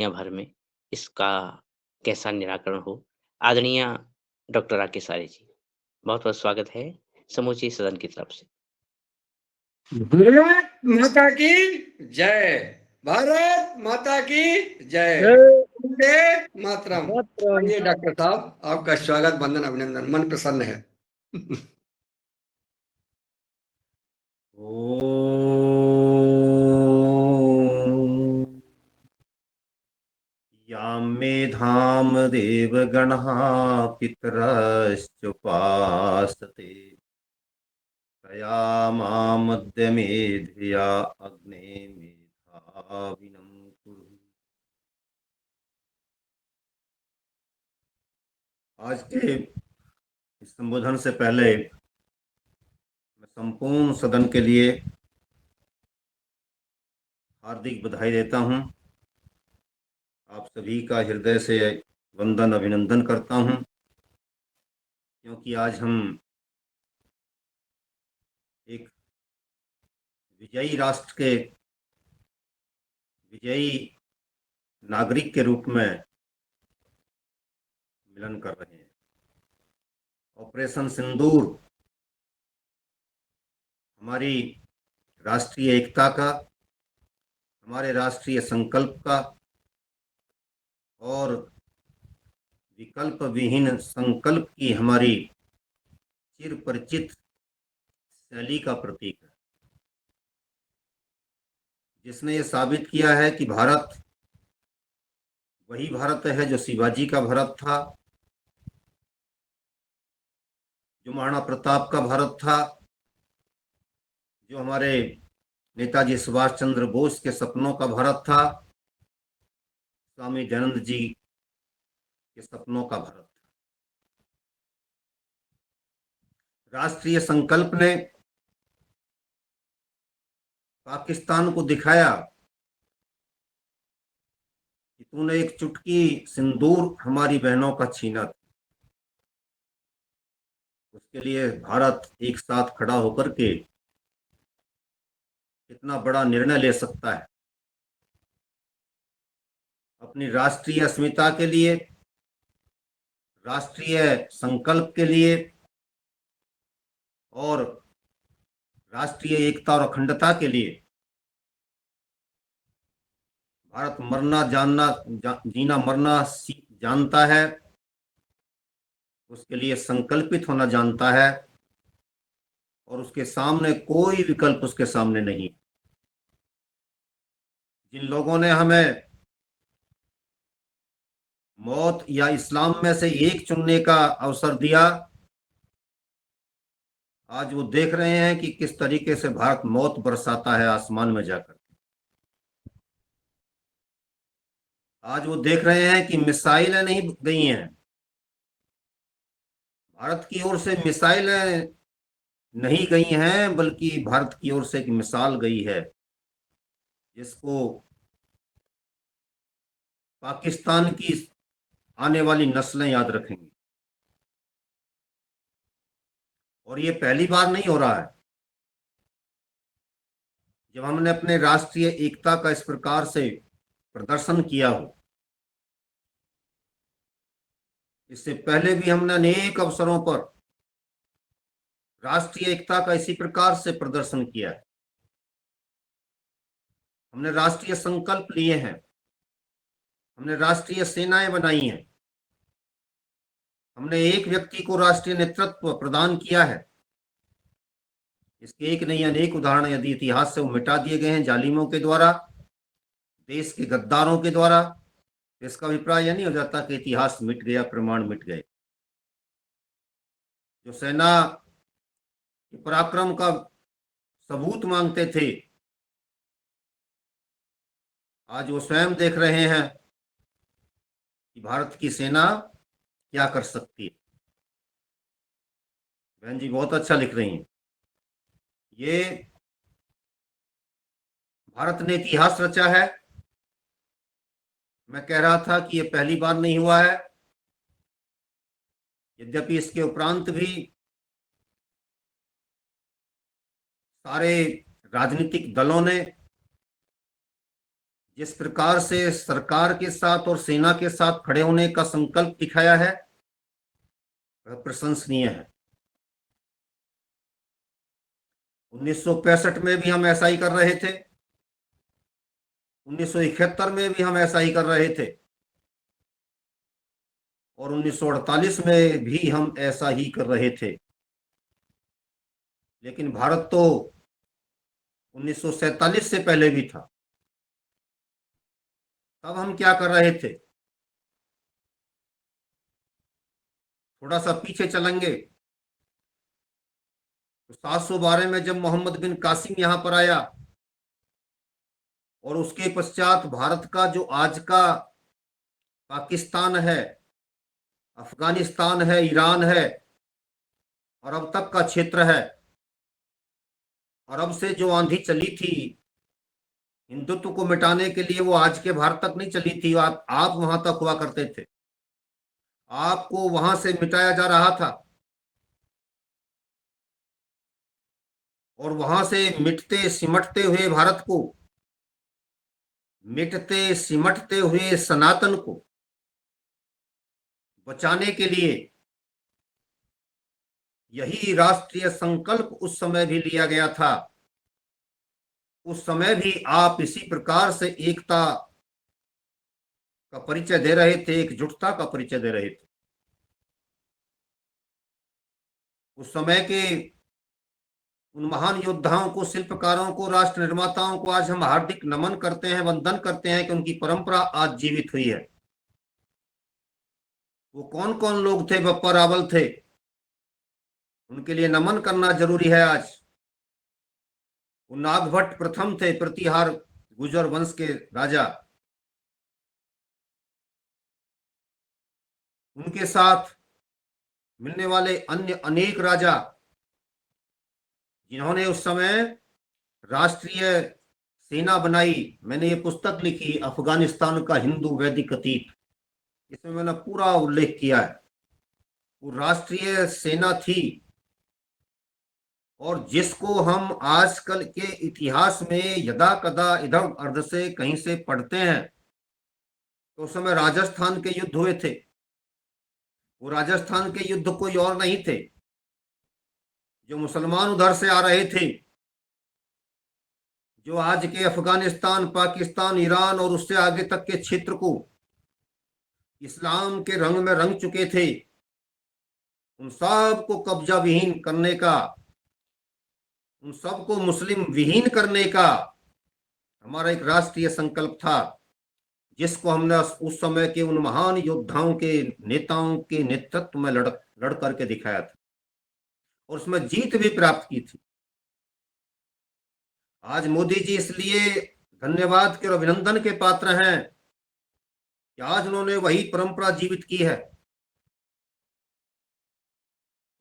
दुनिया भर में इसका कैसा निराकरण हो। आदरणीय डॉक्टर राकेश आर्य जी, बहुत-बहुत स्वागत है समूचे सदन की तरफ से। भारत माता की जय। भारत माता की जय। वंदे मातरम। आइए डॉक्टर साहब, आपका स्वागत, वंदन, अभिनंदन, मन प्रसन्न है। ॐ यां मेधां देवगणः पितरश्चोपासते तया मेधिया अग्ने मेधाविनं कुरु। आज के इस संबोधन से पहले मैं संपूर्ण सदन के लिए हार्दिक बधाई देता हूं। आप सभी का हृदय से वंदन, अभिनंदन करता हूं, क्योंकि आज हम एक विजयी राष्ट्र के विजयी नागरिक के रूप में मिलन कर रहे हैं। ऑपरेशन सिंदूर हमारी राष्ट्रीय एकता का, हमारे राष्ट्रीय संकल्प का और विकल्प विहीन संकल्प की हमारी चिर परिचित शैली का प्रतीक है, जिसने ये साबित किया है कि भारत वही भारत है जो शिवाजी का भारत था, जो महाराणा प्रताप का भारत था, जो हमारे नेताजी सुभाष चंद्र बोस के सपनों का भारत था, स्वामी दयानंद जी के सपनों का भारत था। राष्ट्रीय संकल्प ने पाकिस्तान को दिखाया कि तूने एक चुटकी सिंदूर हमारी बहनों का छीना था। उसके लिए भारत एक साथ खड़ा होकर के कितना बड़ा निर्णय ले सकता है। अपनी राष्ट्रीय अस्मिता के लिए, राष्ट्रीय संकल्प के लिए और राष्ट्रीय एकता और अखंडता के लिए भारत मरना जानना जीना मरना जानता है, उसके लिए संकल्पित होना जानता है और उसके सामने कोई विकल्प उसके सामने नहीं। जिन लोगों ने हमें मौत या इस्लाम में से एक चुनने का अवसर दिया, आज वो देख रहे हैं कि किस तरीके से भारत मौत बरसाता है आसमान में जाकर। आज वो देख रहे हैं कि मिसाइलें नहीं गई हैं, भारत की ओर से मिसाइलें नहीं गई हैं, बल्कि भारत की ओर से एक मिसाल गई है, जिसको पाकिस्तान की आने वाली नस्लें याद रखेंगी। और ये पहली बार नहीं हो रहा है जब हमने अपने राष्ट्रीय एकता का इस प्रकार से प्रदर्शन किया हो। इससे पहले भी हमने अनेक अवसरों पर राष्ट्रीय एकता का इसी प्रकार से प्रदर्शन किया है। हमने राष्ट्रीय संकल्प लिए हैं, हमने राष्ट्रीय सेनाएं बनाई हैं, हमने एक व्यक्ति को राष्ट्रीय नेतृत्व प्रदान किया है। इसके एक नहीं अनेक उदाहरण यदि इतिहास से वो मिटा दिए गए हैं जालिमों के द्वारा, देश के गद्दारों के द्वारा, तो इसका अभिप्राय यह नहीं हो जाता कि इतिहास मिट गया, प्रमाण मिट गए। जो सेना के पराक्रम का सबूत मांगते थे, आज वो स्वयं देख रहे हैं कि भारत की सेना क्या कर सकती है। बहन जी बहुत अच्छा लिख रही हैं। ये भारत ने इतिहास रचा है। मैं कह रहा था कि ये पहली बार नहीं हुआ है, यद्यपि इसके उपरांत भी सारे राजनीतिक दलों ने जिस प्रकार से सरकार के साथ और सेना के साथ खड़े होने का संकल्प दिखाया है वह प्रशंसनीय है। 1965 में भी हम ऐसा ही कर रहे थे, 1971 में भी हम ऐसा ही कर रहे थे और 1948 में भी हम ऐसा ही कर रहे थे। लेकिन भारत तो 1947 से पहले भी था। तब हम क्या कर रहे थे? थोड़ा सा पीछे चलेंगे तो 712 में जब मोहम्मद बिन कासिम यहां पर आया और उसके पश्चात भारत का जो आज का पाकिस्तान है, अफगानिस्तान है, ईरान है, अरब तक का क्षेत्र है, अरब से जो आंधी चली थी हिंदुत्व को मिटाने के लिए, वो आज के भारत तक नहीं चली थी। आप वहां तक हुआ करते थे, आपको वहां से मिटाया जा रहा था और वहां से मिटते सिमटते हुए भारत को, मिटते सिमटते हुए सनातन को बचाने के लिए यही राष्ट्रीय संकल्प उस समय भी लिया गया था। उस समय भी आप इसी प्रकार से एकता का परिचय दे रहे थे, एकजुटता का परिचय दे रहे थे। उस समय के उन महान योद्धाओं को, शिल्पकारों को, राष्ट्र निर्माताओं को आज हम हार्दिक नमन करते हैं, वंदन करते हैं कि उनकी परंपरा आज जीवित हुई है। वो कौन कौन लोग थे? बप्पा रावल थे, उनके लिए नमन करना जरूरी है आज। वो नागभट्ट प्रथम थे, प्रतिहार गुर्जर वंश के राजा। उनके साथ मिलने वाले अन्य अनेक राजा जिन्होंने उस समय राष्ट्रीय सेना बनाई। मैंने ये पुस्तक लिखी, अफगानिस्तान का हिंदू वैदिक अतीत, इसमें मैंने पूरा उल्लेख किया है। वो राष्ट्रीय सेना थी और जिसको हम आजकल के इतिहास में यदा कदा इधर उधर से कहीं से पढ़ते हैं तो उस समय राजस्थान के युद्ध हुए थे। वो राजस्थान के युद्ध कोई और नहीं थे, जो मुसलमान उधर से आ रहे थे, जो आज के अफगानिस्तान, पाकिस्तान, ईरान और उससे आगे तक के क्षेत्र को इस्लाम के रंग में रंग चुके थे, उन सब को कब्जा विहीन करने का, उन सबको मुस्लिम विहीन करने का हमारा एक राष्ट्रीय संकल्प था, जिसको हमने उस समय के उन महान योद्धाओं के, नेताओं के नेतृत्व में लड़ करके दिखाया था और उसमें जीत भी प्राप्त की थी। आज मोदी जी इसलिए धन्यवाद के और अभिनंदन के पात्र हैं कि आज उन्होंने वही परंपरा जीवित की है।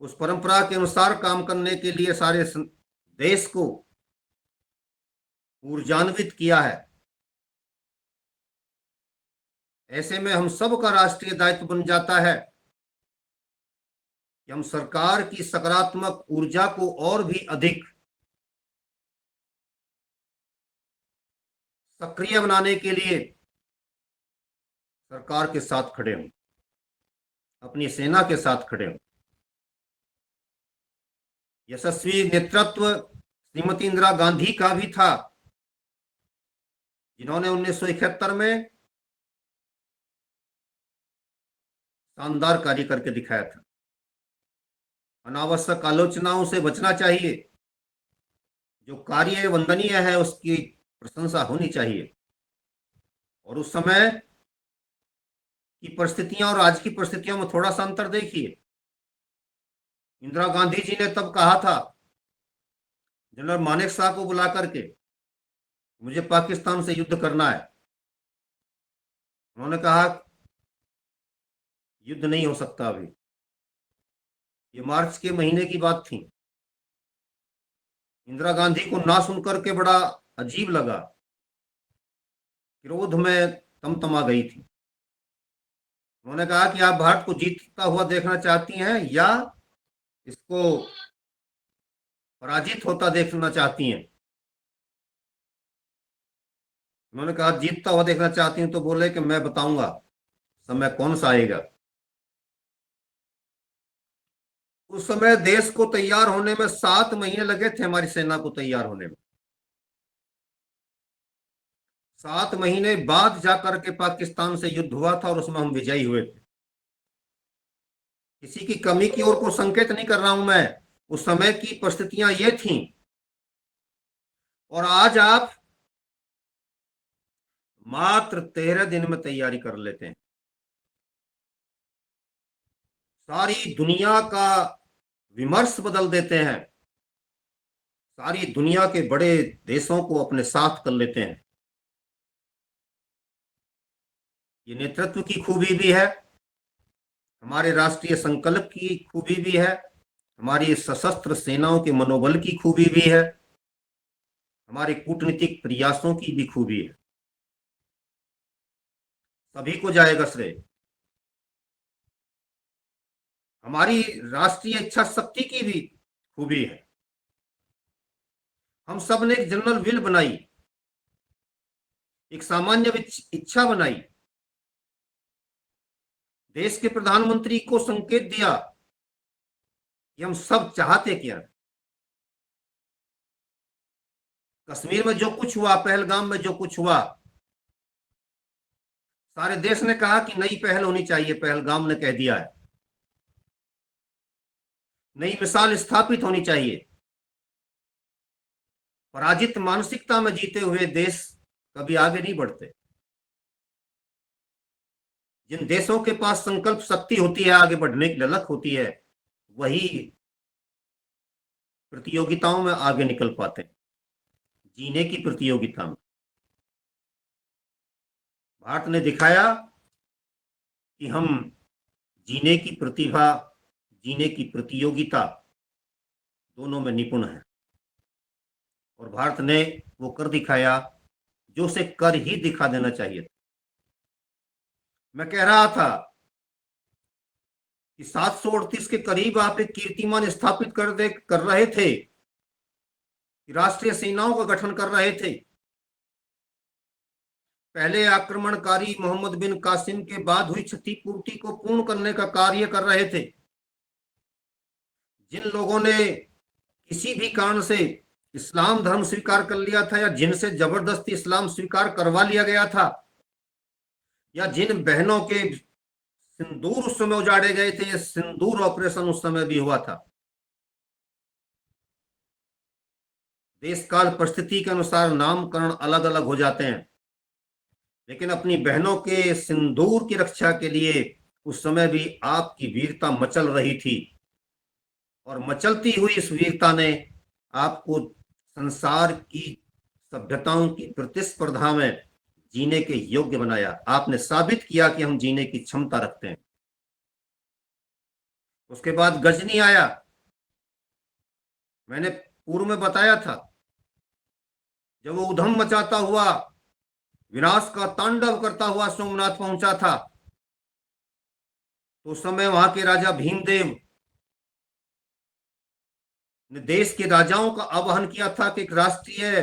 उस परंपरा के अनुसार काम करने के लिए सारे देश को ऊर्जान्वित किया है। ऐसे में हम सब का राष्ट्रीय दायित्व बन जाता है कि हम सरकार की सकारात्मक ऊर्जा को और भी अधिक सक्रिय बनाने के लिए सरकार के साथ खड़े हों, अपनी सेना के साथ खड़े हों। यशस्वी नेतृत्व श्रीमती इंदिरा गांधी का भी था, जिन्होंने 1971 में शानदार कार्य करके दिखाया था। अनावश्यक आलोचनाओं से बचना चाहिए, जो कार्य वंदनीय है उसकी प्रशंसा होनी चाहिए। और उस समय की परिस्थितियां और आज की परिस्थितियों में थोड़ा सा अंतर देखिए। इंदिरा गांधी जी ने तब कहा था जनरल मानेक शाह को बुला करके, मुझे पाकिस्तान से युद्ध करना है। उन्होंने कहा युद्ध नहीं हो सकता अभी। ये मार्च के महीने की बात थी। इंदिरा गांधी को ना सुनकर के बड़ा अजीब लगा, क्रोध में तमतमा गई थी। उन्होंने कहा कि आप भारत को जीतता हुआ देखना चाहती हैं या इसको पराजित होता देखना चाहती हैं। उन्होंने कहा जीतता हुआ देखना चाहती हूं, तो बोले कि मैं बताऊंगा समय कौन सा आएगा। उस समय देश को तैयार होने में 7 महीने लगे थे, हमारी सेना को तैयार होने में। 7 महीने बाद जाकर के पाकिस्तान से युद्ध हुआ था और उसमें हम विजयी हुए थे। किसी की कमी की ओर को संकेत नहीं कर रहा हूं मैं, उस समय की परिस्थितियां ये थीं। और आज आप मात्र 13 दिन में तैयारी कर लेते हैं। सारी दुनिया का विमर्श बदल देते हैं, सारी दुनिया के बड़े देशों को अपने साथ कर लेते हैं। ये नेतृत्व की खूबी भी है, हमारे राष्ट्रीय संकल्प की खूबी भी है, हमारी सशस्त्र सेनाओं के मनोबल की खूबी भी है, हमारे कूटनीतिक प्रयासों की भी खूबी है। सभी को जाएगा श्रेय। हमारी राष्ट्रीय इच्छा शक्ति की भी खूबी है। हम सब ने एक जनरल विल बनाई, एक सामान्य इच्छा बनाई, देश के प्रधानमंत्री को संकेत दिया कि हम सब चाहते क्या। कश्मीर में जो कुछ हुआ, पहलगाम में जो कुछ हुआ, सारे देश ने कहा कि नई पहल होनी चाहिए। पहलगाम ने कह दिया है, नई मिसाल स्थापित होनी चाहिए। पराजित मानसिकता में जीते हुए देश कभी आगे नहीं बढ़ते। जिन देशों के पास संकल्प शक्ति होती है, आगे बढ़ने की ललक होती है, वही प्रतियोगिताओं में आगे निकल पाते हैं, जीने की प्रतियोगिता में। भारत ने दिखाया कि हम जीने की प्रतिभा, जीने की प्रतियोगिता दोनों में निपुण है। और भारत ने वो कर दिखाया जो उसे कर ही दिखा देना चाहिए। मैं कह रहा था कि 738 के करीब आप एक कीर्तिमान स्थापित कर रहे थे, राष्ट्रीय सेनाओं का गठन कर रहे थे। पहले आक्रमणकारी मोहम्मद बिन कासिम के बाद हुई क्षतिपूर्ति को पूर्ण करने का कार्य कर रहे थे। जिन लोगों ने किसी भी कारण से इस्लाम धर्म स्वीकार कर लिया था, या जिनसे जबरदस्ती इस्लाम स्वीकार करवा लिया गया था, या जिन बहनों के सिंदूर उस समय उजाड़े गए थे, सिंदूर ऑपरेशन उस समय भी हुआ था। देश काल परिस्थिति के अनुसार नामकरण अलग अलग हो जाते हैं, लेकिन अपनी बहनों के सिंदूर की रक्षा के लिए उस समय भी आपकी वीरता मचल रही थी। और मचलती हुई इस वीरता ने आपको संसार की सभ्यताओं की प्रतिस्पर्धा में जीने के योग्य बनाया। आपने साबित किया कि हम जीने की क्षमता रखते हैं। उसके बाद गजनी आया। मैंने पूर्व में बताया था, जब वो उधम मचाता हुआ, विनाश का तांडव करता हुआ सोमनाथ पहुंचा था, तो उस समय वहां के राजा भीमदेव ने देश के राजाओं का आह्वान किया था कि एक राष्ट्रीय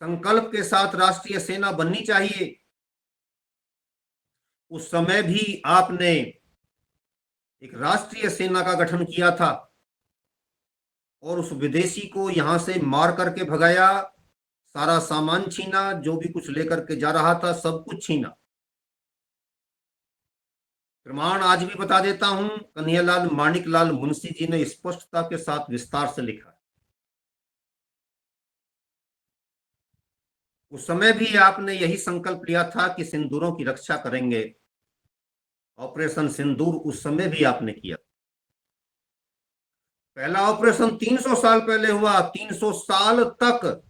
संकल्प के साथ राष्ट्रीय सेना बननी चाहिए। उस समय भी आपने एक राष्ट्रीय सेना का गठन किया था और उस विदेशी को यहां से मार करके भगाया, सारा सामान छीना, जो भी कुछ लेकर के जा रहा था सब कुछ छीना। प्रमाण आज भी बता देता हूं, कन्हैयालाल माणिकलाल मुंशी जी ने स्पष्टता के साथ विस्तार से लिखा। उस समय भी आपने यही संकल्प लिया था कि सिंदूरों की रक्षा करेंगे। ऑपरेशन सिंदूर उस समय भी आपने किया। पहला ऑपरेशन 300 साल पहले हुआ। 300 साल तक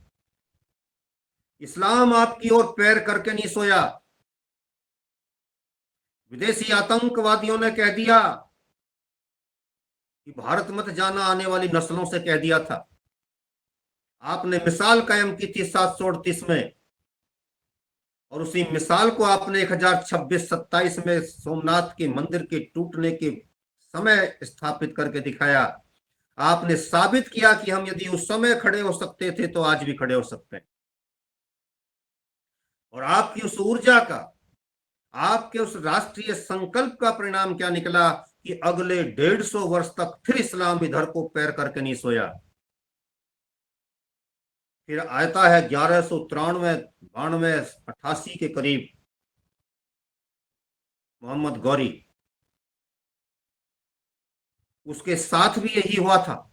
इस्लाम आपकी ओर पैर करके नहीं सोया। विदेशी आतंकवादियों ने कह दिया कि भारत मत जाना, आने वाली नस्लों से कह दिया था। आपने मिसाल कायम की थी 738 में, और उसी मिसाल को आपने 1026-27 में सोमनाथ के मंदिर के टूटने के समय स्थापित करके दिखाया। आपने साबित किया कि हम यदि उस समय खड़े हो सकते थे तो आज भी खड़े हो सकते हैं। और आपकी उस ऊर्जा का, आपके उस राष्ट्रीय संकल्प का परिणाम क्या निकला कि अगले 150 वर्ष तक फिर इस्लाम इधर को पैर करके नहीं सोया। फिर आता है 1193, 92, 88 के करीब मोहम्मद गौरी, उसके साथ भी यही हुआ था।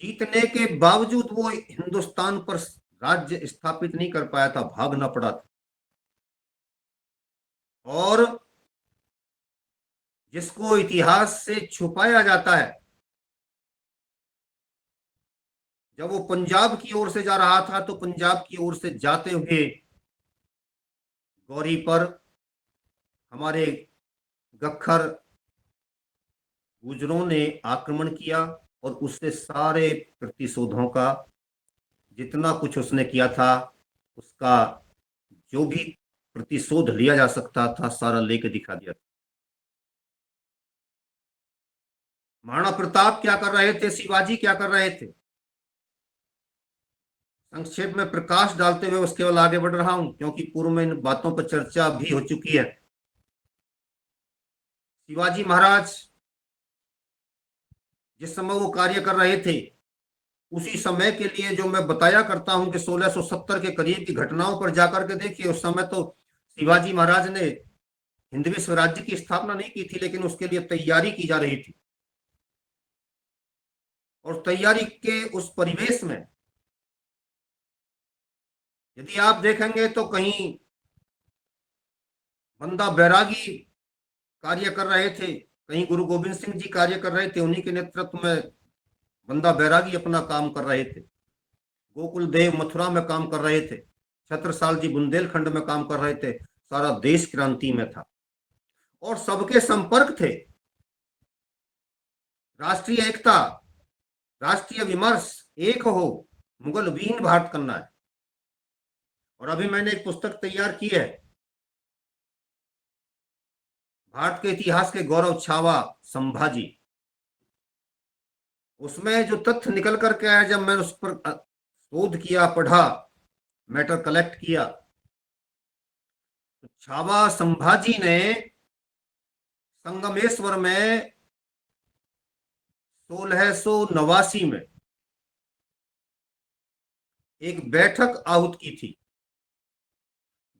जीतने के बावजूद वो हिंदुस्तान पर राज्य स्थापित नहीं कर पाया था, भागना पड़ा था। और जिसको इतिहास से छुपाया जाता है, जब वो पंजाब की ओर से जा रहा था तो पंजाब की ओर से जाते हुए गौरी पर हमारे गख्खर गुजरों ने आक्रमण किया और उससे सारे प्रतिशोधों का, जितना कुछ उसने किया था, उसका जो भी प्रतिशोध लिया जा सकता था सारा लेके दिखा दिया था। महाराणा प्रताप क्या कर रहे थे, शिवाजी क्या कर रहे थे, संक्षेप में प्रकाश डालते हुए उसके बाद आगे बढ़ रहा हूं, क्योंकि पूर्व में इन बातों पर चर्चा भी हो चुकी है। शिवाजी महाराज जिस समय वो कार्य कर रहे थे, उसी समय के लिए जो मैं बताया करता हूं कि 1670 के करीब की घटनाओं पर जाकर के देखिए, उस समय तो शिवाजी महाराज ने हिंदवी स्वराज्य की स्थापना नहीं की थी, लेकिन उसके लिए तैयारी की जा रही थी। और तैयारी के उस परिवेश में यदि आप देखेंगे तो कहीं बंदा बैरागी कार्य कर रहे थे, कहीं गुरु गोविंद सिंह जी कार्य कर रहे थे, उन्हीं के नेतृत्व में बंदा बैरागी अपना काम कर रहे थे, गोकुल देव मथुरा में काम कर रहे थे, छत्रसाल जी बुंदेलखंड में काम कर रहे थे, सारा देश क्रांति में था और सबके संपर्क थे। राष्ट्रीय एकता, राष्ट्रीय विमर्श एक हो, मुगल विहीन भारत करना है। और अभी मैंने एक पुस्तक तैयार की है, भारत के इतिहास के गौरव छावा संभाजी। उसमें जो तथ्य निकल करके आया, जब मैंने उस पर शोध किया, पढ़ा, मैटर कलेक्ट किया, तो छावा संभाजी ने संगमेश्वर में 1689 में एक बैठक आहूत की थी,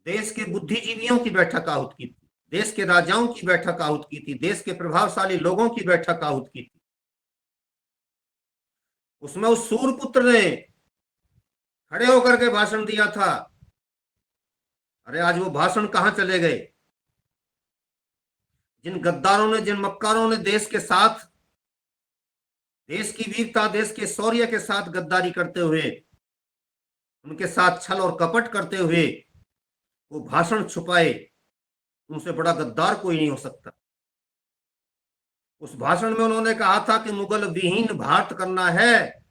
देश के बुद्धिजीवियों की बैठक आहूत की थी, देश के राजाओं की बैठक आहूत की थी, देश के प्रभावशाली लोगों की बैठक आहूत की थी। उसमें उस सूरपुत्र ने खड़े होकर के भाषण दिया था। अरे आज वो भाषण कहां चले गए? जिन गद्दारों ने, जिन मक्कारों ने देश के साथ, देश की वीरता, देश के शौर्य के साथ गद्दारी करते हुए, उनके साथ छल और कपट करते हुए वो भाषण छुपाए, उनसे बड़ा गद्दार कोई नहीं हो सकता। उस भाषण में उन्होंने कहा था कि मुगल विहीन भारत करना है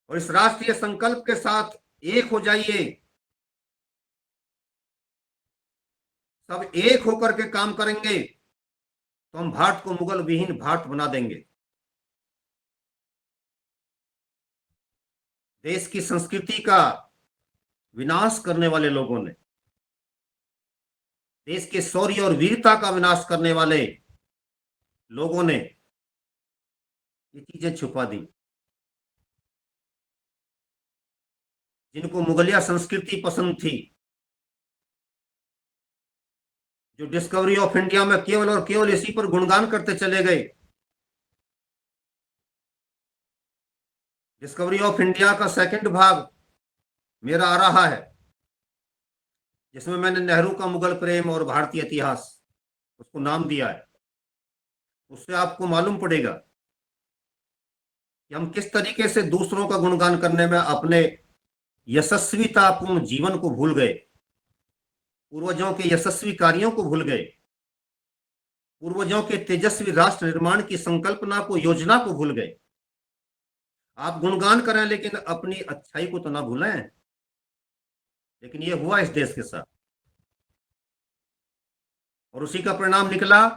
और इस राष्ट्रीय संकल्प के साथ एक हो जाइए, सब एक होकर के काम करेंगे तो हम भारत को मुगल विहीन भारत बना देंगे। देश की संस्कृति का विनाश करने वाले लोगों ने, देश के शौर्य और वीरता का विनाश करने वाले लोगों ने ये चीजें छुपा दी। जिनको मुगलिया संस्कृति पसंद थी, जो डिस्कवरी ऑफ इंडिया में केवल और केवल इसी पर गुणगान करते चले गए। डिस्कवरी ऑफ इंडिया का सेकंड भाग मेरा आ रहा है, जिसमें मैंने नेहरू का मुगल प्रेम और भारतीय इतिहास उसको नाम दिया है। उससे आपको मालूम पड़ेगा कि हम किस तरीके से दूसरों का गुणगान करने में अपने यशस्वीतापूर्ण जीवन को भूल गए, पूर्वजों के यशस्वी कार्यों को भूल गए, पूर्वजों के तेजस्वी राष्ट्र निर्माण की संकल्पना को, योजना को भूल गए। आप गुणगान करें लेकिन अपनी अच्छाई को तो ना भूलें। लेकिन ये हुआ इस देश के साथ और उसी का परिणाम निकला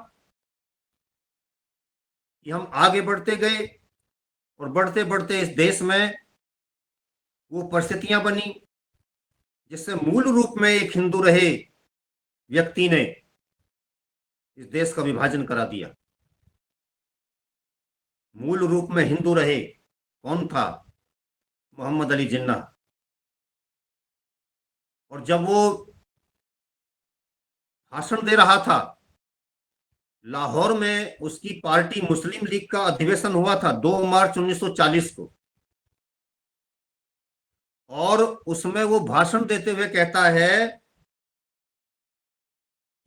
कि हम आगे बढ़ते गए और बढ़ते बढ़ते इस देश में वो परिस्थितियां बनी जिससे मूल रूप में एक हिंदू रहे व्यक्ति ने इस देश का विभाजन करा दिया। मूल रूप में हिंदू रहे कौन था? मोहम्मद अली जिन्ना। और जब वो भाषण दे रहा था लाहौर में, उसकी पार्टी मुस्लिम लीग का अधिवेशन हुआ था 2 मार्च 1940 को, और उसमें वो भाषण देते हुए कहता है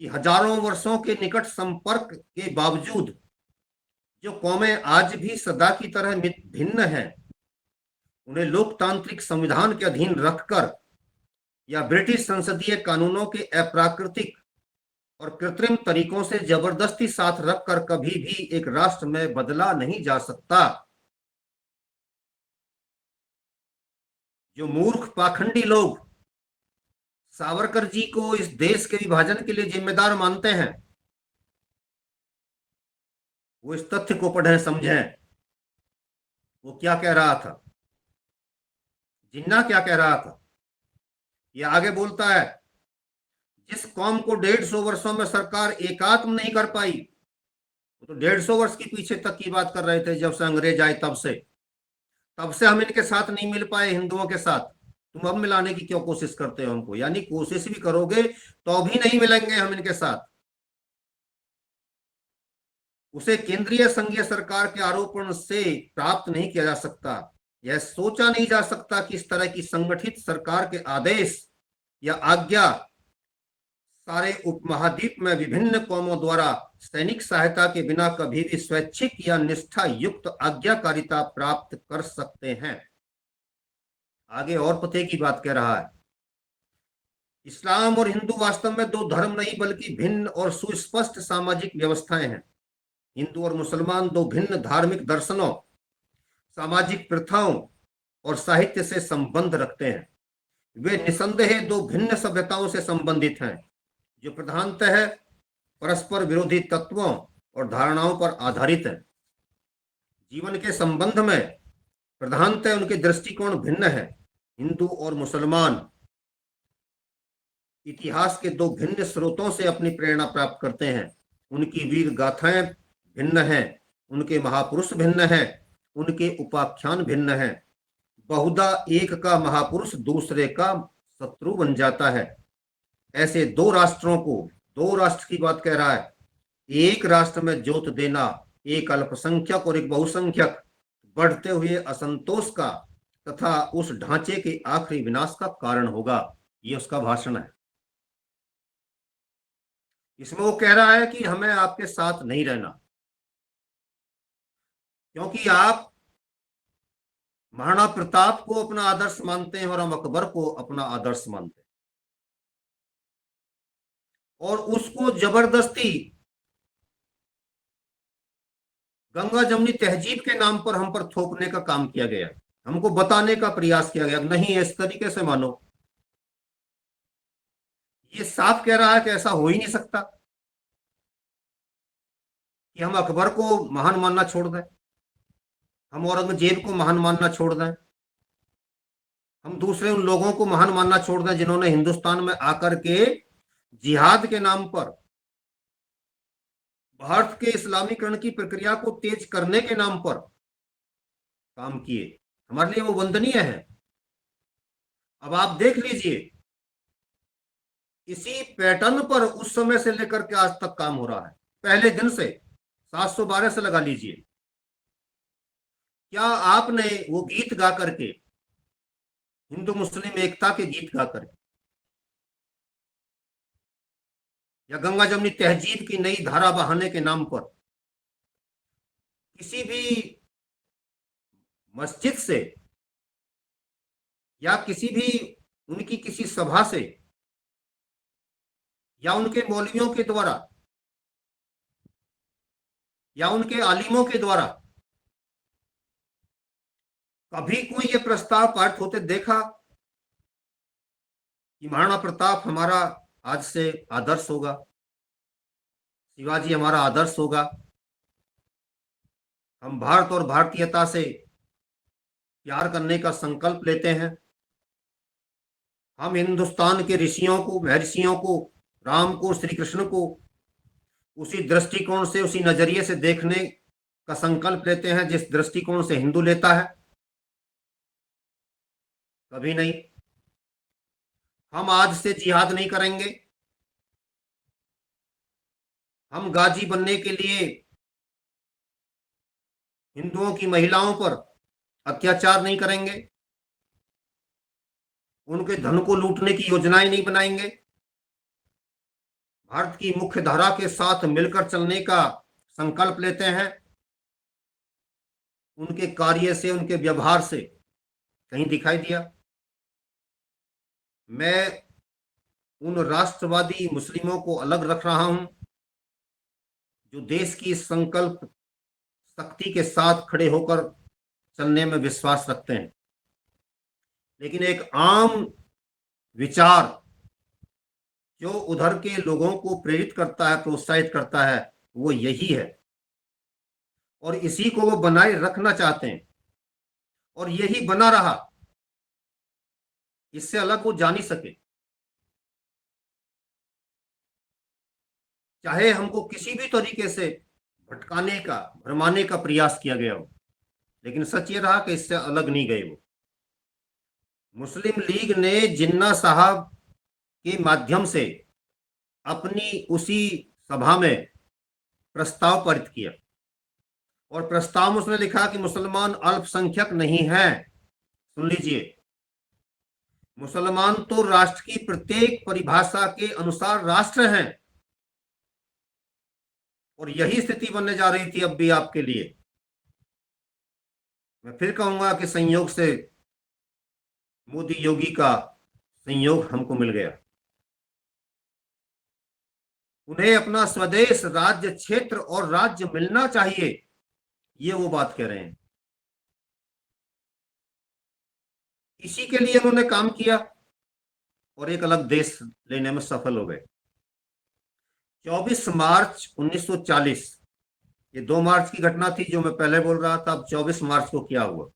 कि हजारों वर्षों के निकट संपर्क के बावजूद जो कौमें आज भी सदा की तरह भिन्न हैं, उन्हें लोकतांत्रिक संविधान के अधीन रखकर या ब्रिटिश संसदीय कानूनों के अप्राकृतिक और कृत्रिम तरीकों से जबरदस्ती साथ रखकर कभी भी एक राष्ट्र में बदला नहीं जा सकता। जो मूर्ख पाखंडी लोग सावरकर जी को इस देश के विभाजन के लिए जिम्मेदार मानते हैं, वो इस तथ्य को पढ़ें, समझें। वो क्या कह रहा था, जिन्ना क्या कह रहा था। ये आगे बोलता है, जिस कौम को 150 वर्षों में सरकार एकात्म नहीं कर पाई, वो तो 150 वर्ष की पीछे तक की बात कर रहे थे, जब से अंग्रेज आए तब से हम इनके साथ नहीं मिल पाए, हिंदुओं के साथ। तुम अब मिलाने की क्यों कोशिश करते हो हमको? यानी कोशिश भी करोगे तो भी नहीं मिलेंगे हम इनके साथ। उसे केंद्रीय संघीय सरकार के आरोपण से प्राप्त नहीं किया जा सकता। यह सोचा नहीं जा सकता कि इस तरह की संगठित सरकार के आदेश या आज्ञा सारे उपमहाद्वीप में विभिन्न कौमों द्वारा सैनिक सहायता के बिना कभी भी स्वैच्छिक या निष्ठा युक्त आज्ञाकारिता प्राप्त कर सकते हैं। आगे और पते की बात कह रहा है, इस्लाम और हिंदू वास्तव में 2 धर्म नहीं बल्कि भिन्न और सुस्पष्ट सामाजिक व्यवस्थाएं हैं। हिंदू और मुसलमान 2 भिन्न धार्मिक दर्शनों, सामाजिक प्रथाओं और साहित्य से संबंध रखते हैं। वे निसंदेह 2 भिन्न सभ्यताओं से संबंधित हैं जो प्रधानतः परस्पर विरोधी तत्वों और धारणाओं पर आधारित है। जीवन के संबंध में प्रधानतः उनके दृष्टिकोण भिन्न है। हिंदू और मुसलमान इतिहास के 2 भिन्न स्रोतों से अपनी प्रेरणा प्राप्त करते हैं। उनकी वीर गाथाएं भिन्न हैं, उनके महापुरुष भिन्न हैं, उनके उपाख्यान भिन्न हैं। बहुधा एक का महापुरुष दूसरे का शत्रु बन जाता है। ऐसे 2 राष्ट्रों को, 2 राष्ट्र की बात कह रहा है, एक राष्ट्र में जोत देना एक अल्पसंख्यक और एक बहुसंख्यक बढ़ते हुए असंतोष का तथा उस ढांचे के आखिरी विनाश का कारण होगा। ये उसका भाषण है। इसमें वो कह रहा है कि हमें आपके साथ नहीं रहना, क्योंकि आप महाराणा प्रताप को अपना आदर्श मानते हैं और हम अकबर को अपना आदर्श मानते हैं, और उसको जबरदस्ती गंगा जमुनी तहजीब के नाम पर हम पर थोपने का काम किया गया। हमको बताने का प्रयास किया गया, नहीं इस तरीके से मानो। ये साफ कह रहा है कि ऐसा हो ही नहीं सकता कि हम अकबर को महान मानना छोड़ दें, हम औरंगजेब को महान मानना छोड़ दें, हम दूसरे उन लोगों को महान मानना छोड़ दें जिन्होंने हिंदुस्तान में आकर के जिहाद के नाम पर भारत के इस्लामीकरण की प्रक्रिया को तेज करने के नाम पर काम किए। हमारे लिए वो वंदनीय है। अब आप देख लीजिए, इसी पैटर्न पर उस समय से लेकर के आज तक काम हो रहा है। पहले दिन से 712 से लगा लीजिए। क्या आपने वो गीत गा करके, हिंदू मुस्लिम एकता के गीत गा करके, या गंगा जमुनी तहजीब की नई धारा बहाने के नाम पर किसी भी मस्जिद से या किसी भी उनकी किसी सभा से या उनके मौलवियों के द्वारा या उनके आलिमों के द्वारा कभी कोई ये प्रस्ताव पारित होते देखा कि महाराणा प्रताप हमारा आज से आदर्श होगा, शिवाजी हमारा आदर्श होगा, हम भारत और भारतीयता से प्यार करने का संकल्प लेते हैं, हम हिंदुस्तान के ऋषियों को, महर्षियों को, राम को, श्री कृष्ण को उसी दृष्टिकोण से, उसी नजरिए से देखने का संकल्प लेते हैं जिस दृष्टिकोण से हिंदू लेता है? कभी नहीं। हम आज से जिहाद नहीं करेंगे। हम गाजी बनने के लिए हिंदुओं की महिलाओं पर अत्याचार नहीं करेंगे। उनके धन को लूटने की योजनाएं नहीं बनाएंगे। भारत की मुख्य धारा के साथ मिलकर चलने का संकल्प लेते हैं। उनके कार्य से, उनके व्यवहार से कहीं दिखाई दिया? मैं उन राष्ट्रवादी मुस्लिमों को अलग रख रहा हूं जो देश की संकल्प शक्ति के साथ खड़े होकर चलने में विश्वास रखते हैं। लेकिन एक आम विचार जो उधर के लोगों को प्रेरित करता है, प्रोत्साहित करता है, वो यही है और इसी को वो बनाए रखना चाहते हैं और यही बना रहा। इससे अलग वो जा नहीं सके। चाहे हमको किसी भी तरीके से भटकाने का, भरमाने का प्रयास किया गया हो, लेकिन सच ये रहा कि इससे अलग नहीं गए वो। मुस्लिम लीग ने जिन्ना साहब के माध्यम से अपनी उसी सभा में प्रस्ताव पारित किया और प्रस्ताव में उसने लिखा कि मुसलमान अल्पसंख्यक नहीं है। सुन लीजिए, मुसलमान तो राष्ट्र की प्रत्येक परिभाषा के अनुसार राष्ट्र हैं और यही स्थिति बनने जा रही थी अब भी आपके लिए। मैं फिर कहूंगा कि संयोग से मोदी योगी का संयोग हमको मिल गया। उन्हें अपना स्वदेश, राज्य, क्षेत्र और राज्य मिलना चाहिए, ये वो बात कह रहे हैं। इसी के लिए उन्होंने काम किया और एक अलग देश लेने में सफल हो गए। 24 मार्च 1940, ये 2 मार्च की घटना थी जो मैं पहले बोल रहा था। अब 24 मार्च को क्या हुआ?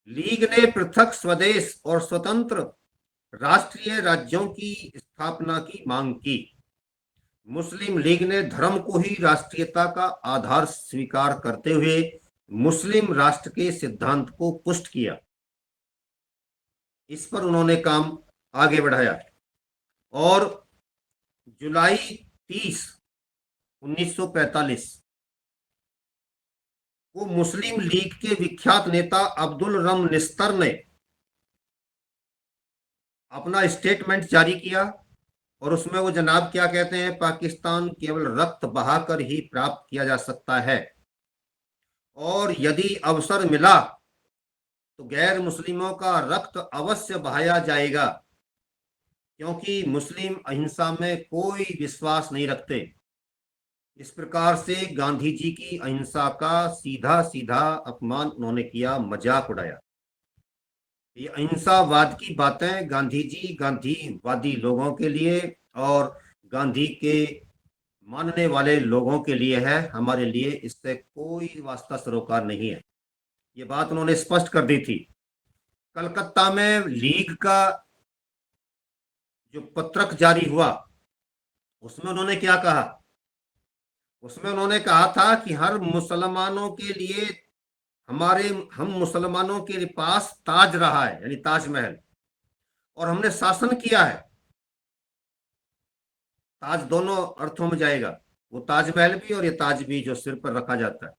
लीग ने पृथक स्वदेश और स्वतंत्र राष्ट्रीय राज्यों की स्थापना की मांग की। मुस्लिम लीग ने धर्म को ही राष्ट्रीयता का आधार स्वीकार करते हुए मुस्लिम राष्ट्र के सिद्धांत को पुष्ट किया। इस पर उन्होंने काम आगे बढ़ाया और जुलाई 30, 1945 को मुस्लिम लीग के विख्यात नेता अब्दुल रम निस्तर ने अपना स्टेटमेंट जारी किया और उसमें वो जनाब क्या कहते हैं? पाकिस्तान केवल रक्त बहाकर ही प्राप्त किया जा सकता है और यदि अवसर मिला तो गैर मुस्लिमों का रक्त अवश्य बहाया जाएगा, क्योंकि मुस्लिम अहिंसा में कोई विश्वास नहीं रखते। इस प्रकार से गांधी जी की अहिंसा का सीधा सीधा अपमान उन्होंने किया, मजाक उड़ाया। ये अहिंसावाद की बातें गांधी जी गांधीवादी लोगों के लिए और गांधी के मानने वाले लोगों के लिए है, हमारे लिए इससे कोई वास्ता सरोकार नहीं है। ये बात उन्होंने स्पष्ट कर दी थी। कलकत्ता में लीग का जो पत्रक जारी हुआ उसमें उन्होंने क्या कहा? उसमें उन्होंने कहा था कि हर मुसलमानों के लिए हम मुसलमानों के पास ताज रहा है, यानी ताजमहल, और हमने शासन किया है। ताज दोनों अर्थों में जाएगा, वो ताजमहल भी और ये ताज भी जो सिर पर रखा जाता है।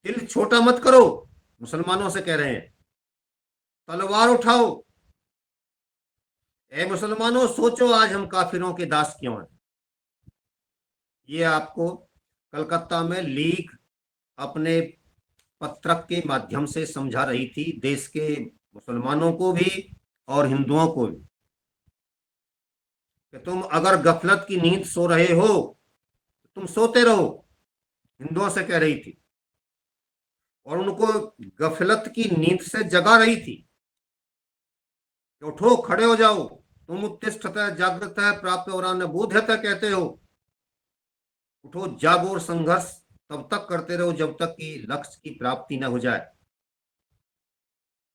दिल छोटा मत करो, मुसलमानों से कह रहे हैं, तलवार उठाओ। ए मुसलमानों, सोचो आज हम काफिरों के दास क्यों हैं। ये आपको कलकत्ता में लीग अपने पत्रक के माध्यम से समझा रही थी देश के मुसलमानों को भी और हिंदुओं को भी कि तुम अगर गफलत की नींद सो रहे हो तो तुम सोते रहो, हिंदुओं से कह रही थी, और उनको गफलत की नींद से जगा रही थी। उठो, खड़े हो जाओ, तुम उत्तिष्ठतः जागृतः प्राप्य और बोध्यतः कहते हो। उठो, जागो और संघर्ष तब तक करते रहो जब तक कि लक्ष्य की प्राप्ति न हो जाए।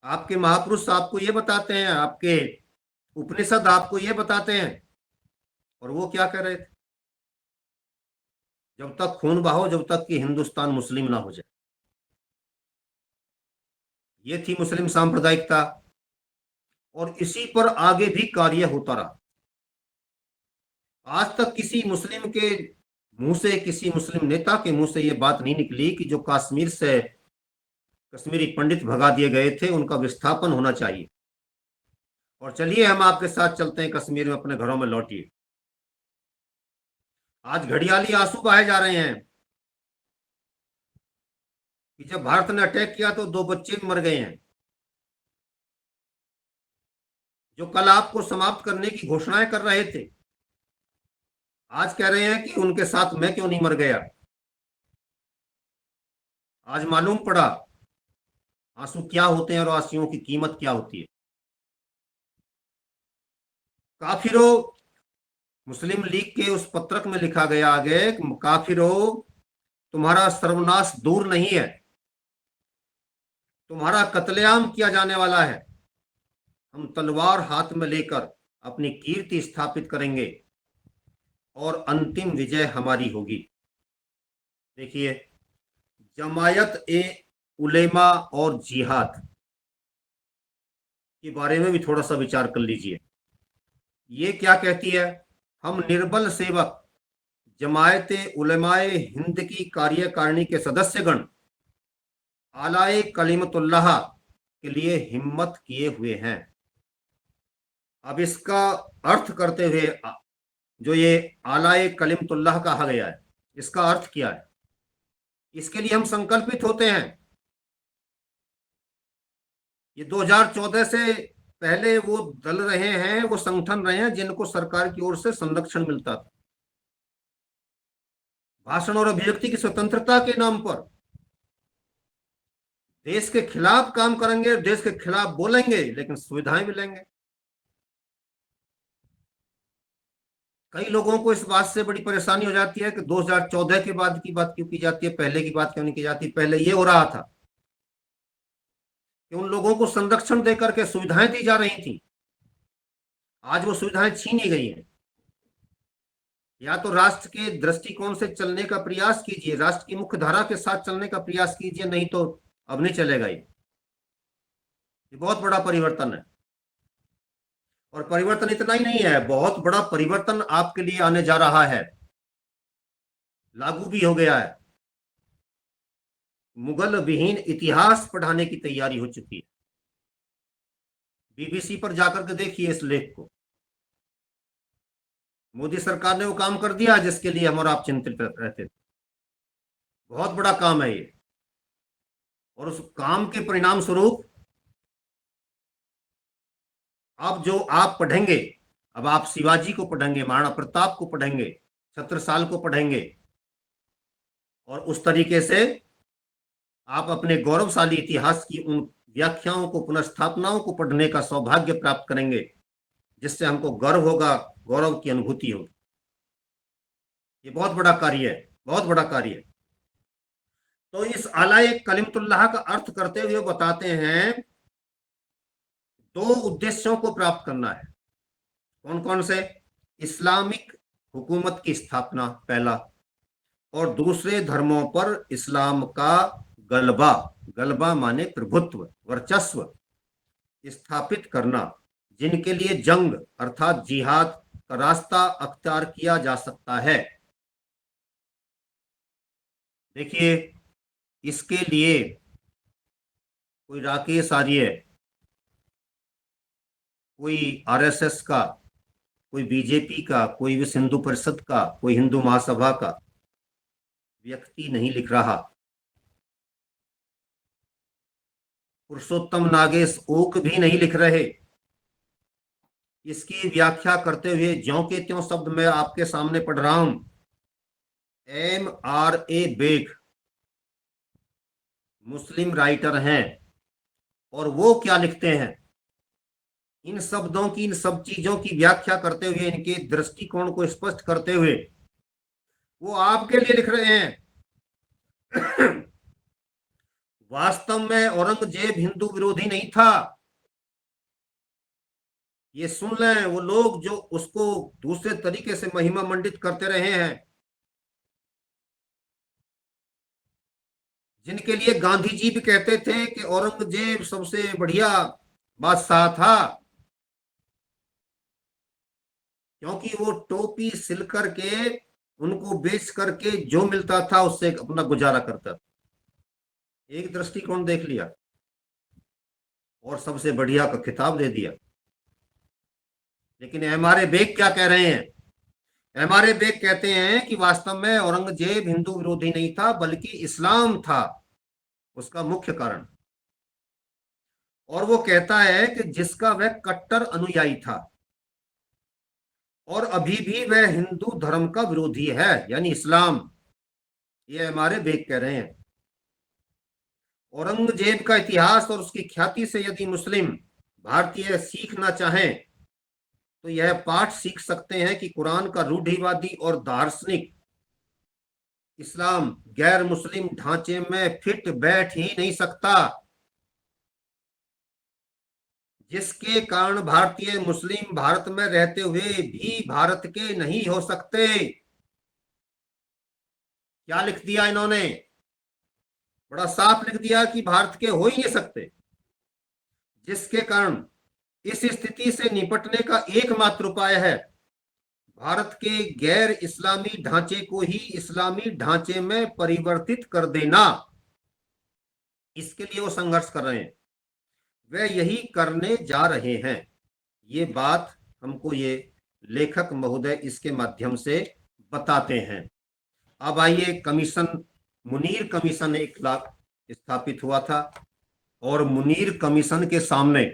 आपके महापुरुष आपको ये बताते हैं, आपके उपनिषद आपको ये बताते हैं। और वो क्या कह रहे थे? जब तक खून बहाओ, जब तक कि हिंदुस्तान मुस्लिम ना हो जाए। ये थी मुस्लिम सांप्रदायिकता, और इसी पर आगे भी कार्य होता रहा। आज तक किसी मुस्लिम के मुंह से, किसी मुस्लिम नेता के मुंह से ये बात नहीं निकली कि जो कश्मीर से कश्मीरी पंडित भगा दिए गए थे उनका विस्थापन होना चाहिए। और चलिए हम आपके साथ चलते हैं कश्मीर में, अपने घरों में लौटिए। आज घड़ियाली आंसू बहाए जा रहे हैं कि जब भारत ने अटैक किया तो 2 बच्चे भी मर गए हैं। जो कल आपको समाप्त करने की घोषणाएं कर रहे थे, आज कह रहे हैं कि उनके साथ मैं क्यों नहीं मर गया। आज मालूम पड़ा आंसू क्या होते हैं और आंसुओं की कीमत क्या होती है। काफिरों, मुस्लिम लीग के उस पत्रक में लिखा गया आगे, काफिरों तुम्हारा सर्वनाश दूर नहीं है, तुम्हारा कत्लेआम किया जाने वाला है। हम तलवार हाथ में लेकर अपनी कीर्ति स्थापित करेंगे और अंतिम विजय हमारी होगी। देखिए, जमायत ए उलेमा और जिहाद के बारे में भी थोड़ा सा विचार कर लीजिए। ये क्या कहती है? हम निर्बल सेवक जमायत उलेमाए हिंद की कार्यकारिणी के सदस्यगण आलाए कलीमतुल्लाह के लिए हिम्मत किए हुए हैं। अब इसका अर्थ करते हुए, जो ये आलाए कलीमतुल्लाह कहा गया है, इसका अर्थ क्या है? इसके लिए हम संकल्पित होते हैं। ये 2014 से पहले वो दल रहे हैं, वो संगठन रहे हैं जिनको सरकार की ओर से संरक्षण मिलता था। भाषण और अभिव्यक्ति की स्वतंत्रता के नाम पर देश के खिलाफ काम करेंगे, देश के खिलाफ बोलेंगे, लेकिन सुविधाएं मिलेंगे। कई लोगों को इस बात से बड़ी परेशानी हो जाती है कि 2014 के बाद की बात क्यों की जाती है, पहले की बात क्यों नहीं की जाती। पहले ये हो रहा था कि उन लोगों को संरक्षण देकर के सुविधाएं दी जा रही थी, आज वो सुविधाएं छीनी गई हैं। या तो राष्ट्र के दृष्टिकोण से चलने का प्रयास कीजिए, राष्ट्र की मुख्य धारा के साथ चलने का प्रयास कीजिए, नहीं तो अब नहीं चलेगा। ये बहुत बड़ा परिवर्तन है। और परिवर्तन इतना ही नहीं है, बहुत बड़ा परिवर्तन आपके लिए आने जा रहा है, लागू भी हो गया है। मुगल विहीन इतिहास पढ़ाने की तैयारी हो चुकी है। बीबीसी पर जाकर के देखिए इस लेख को। मोदी सरकार ने वो काम कर दिया जिसके लिए हम और आप चिंतित रहते थे। बहुत बड़ा काम है ये, और उस काम के परिणाम स्वरूप अब जो आप पढ़ेंगे, अब आप शिवाजी को पढ़ेंगे, महाराणा प्रताप को पढ़ेंगे, छत्रसाल को पढ़ेंगे, और उस तरीके से आप अपने गौरवशाली इतिहास की उन व्याख्याओं को, पुनर्स्थापनाओं को पढ़ने का सौभाग्य प्राप्त करेंगे, जिससे हमको गर्व होगा, गौरव की अनुभूति होगी। ये बहुत बड़ा कार्य है, बहुत बड़ा कार्य है। तो इस आलाए कलीमतुल्लाह का अर्थ करते हुए बताते हैं 2 उद्देश्यों को प्राप्त करना है। कौन कौन से? इस्लामिक हुकूमत की स्थापना पहला, और दूसरे धर्मों पर इस्लाम का गलबा, गलबा माने प्रभुत्व, वर्चस्व स्थापित करना, जिनके लिए जंग अर्थात जिहाद का रास्ता अख्तियार किया जा सकता है। देखिए, इसके लिए कोई राकेश आर्य, कोई आरएसएस का, कोई बीजेपी का, कोई विश्व हिंदू परिषद का, कोई हिंदू महासभा का व्यक्ति नहीं लिख रहा। पुरुषोत्तम नागेश ओक भी नहीं लिख रहे। इसकी व्याख्या करते हुए ज्यों के त्यों शब्द मैं आपके सामने पढ़ रहा हूं। MRA बेग मुस्लिम राइटर हैं, और वो क्या लिखते हैं? इन शब्दों की, इन सब चीजों की व्याख्या करते हुए, इनके दृष्टिकोण को स्पष्ट करते हुए वो आपके लिए लिख रहे हैं। वास्तव में औरंगजेब हिंदू विरोधी नहीं था। ये सुन लें वो लोग जो उसको दूसरे तरीके से महिमा मंडित करते रहे हैं, जिनके लिए गांधी जी भी कहते थे कि औरंगजेब सबसे बढ़िया बादशाह था, क्योंकि वो टोपी सिल करके उनको बेच करके जो मिलता था उससे अपना गुजारा करता था। एक दृष्टिकोण देख लिया और सबसे बढ़िया का खिताब दे दिया। लेकिन हमारे बेग क्या कह रहे हैं? हमारे बेग कहते हैं कि वास्तव में औरंगजेब हिंदू विरोधी नहीं था, बल्कि इस्लाम था उसका मुख्य कारण। और वो कहता है कि जिसका वह कट्टर अनुयायी था और अभी भी वह हिंदू धर्म का विरोधी है, यानी इस्लाम। ये हमारे बेग कह रहे हैं। औरंगजेब का इतिहास और उसकी ख्याति से यदि मुस्लिम भारतीय सीखना चाहें तो यह पाठ सीख सकते हैं कि कुरान का रूढ़िवादी और दार्शनिक इस्लाम गैर मुस्लिम ढांचे में फिट बैठ ही नहीं सकता, जिसके कारण भारतीय मुस्लिम भारत में रहते हुए भी भारत के नहीं हो सकते। क्या लिख दिया इन्होंने? बड़ा साफ लिख दिया कि भारत के हो ही नहीं सकते, जिसके कारण इस स्थिति से निपटने का एकमात्र उपाय है भारत के गैर इस्लामी ढांचे को ही इस्लामी ढांचे में परिवर्तित कर देना। इसके लिए वो संघर्ष कर रहे हैं, वे यही करने जा रहे हैं। ये बात हमको ये लेखक महोदय इसके माध्यम से बताते हैं। अब आइए, कमीशन, मुनीर कमीशन एक लाख स्थापित हुआ था और मुनीर कमीशन के सामने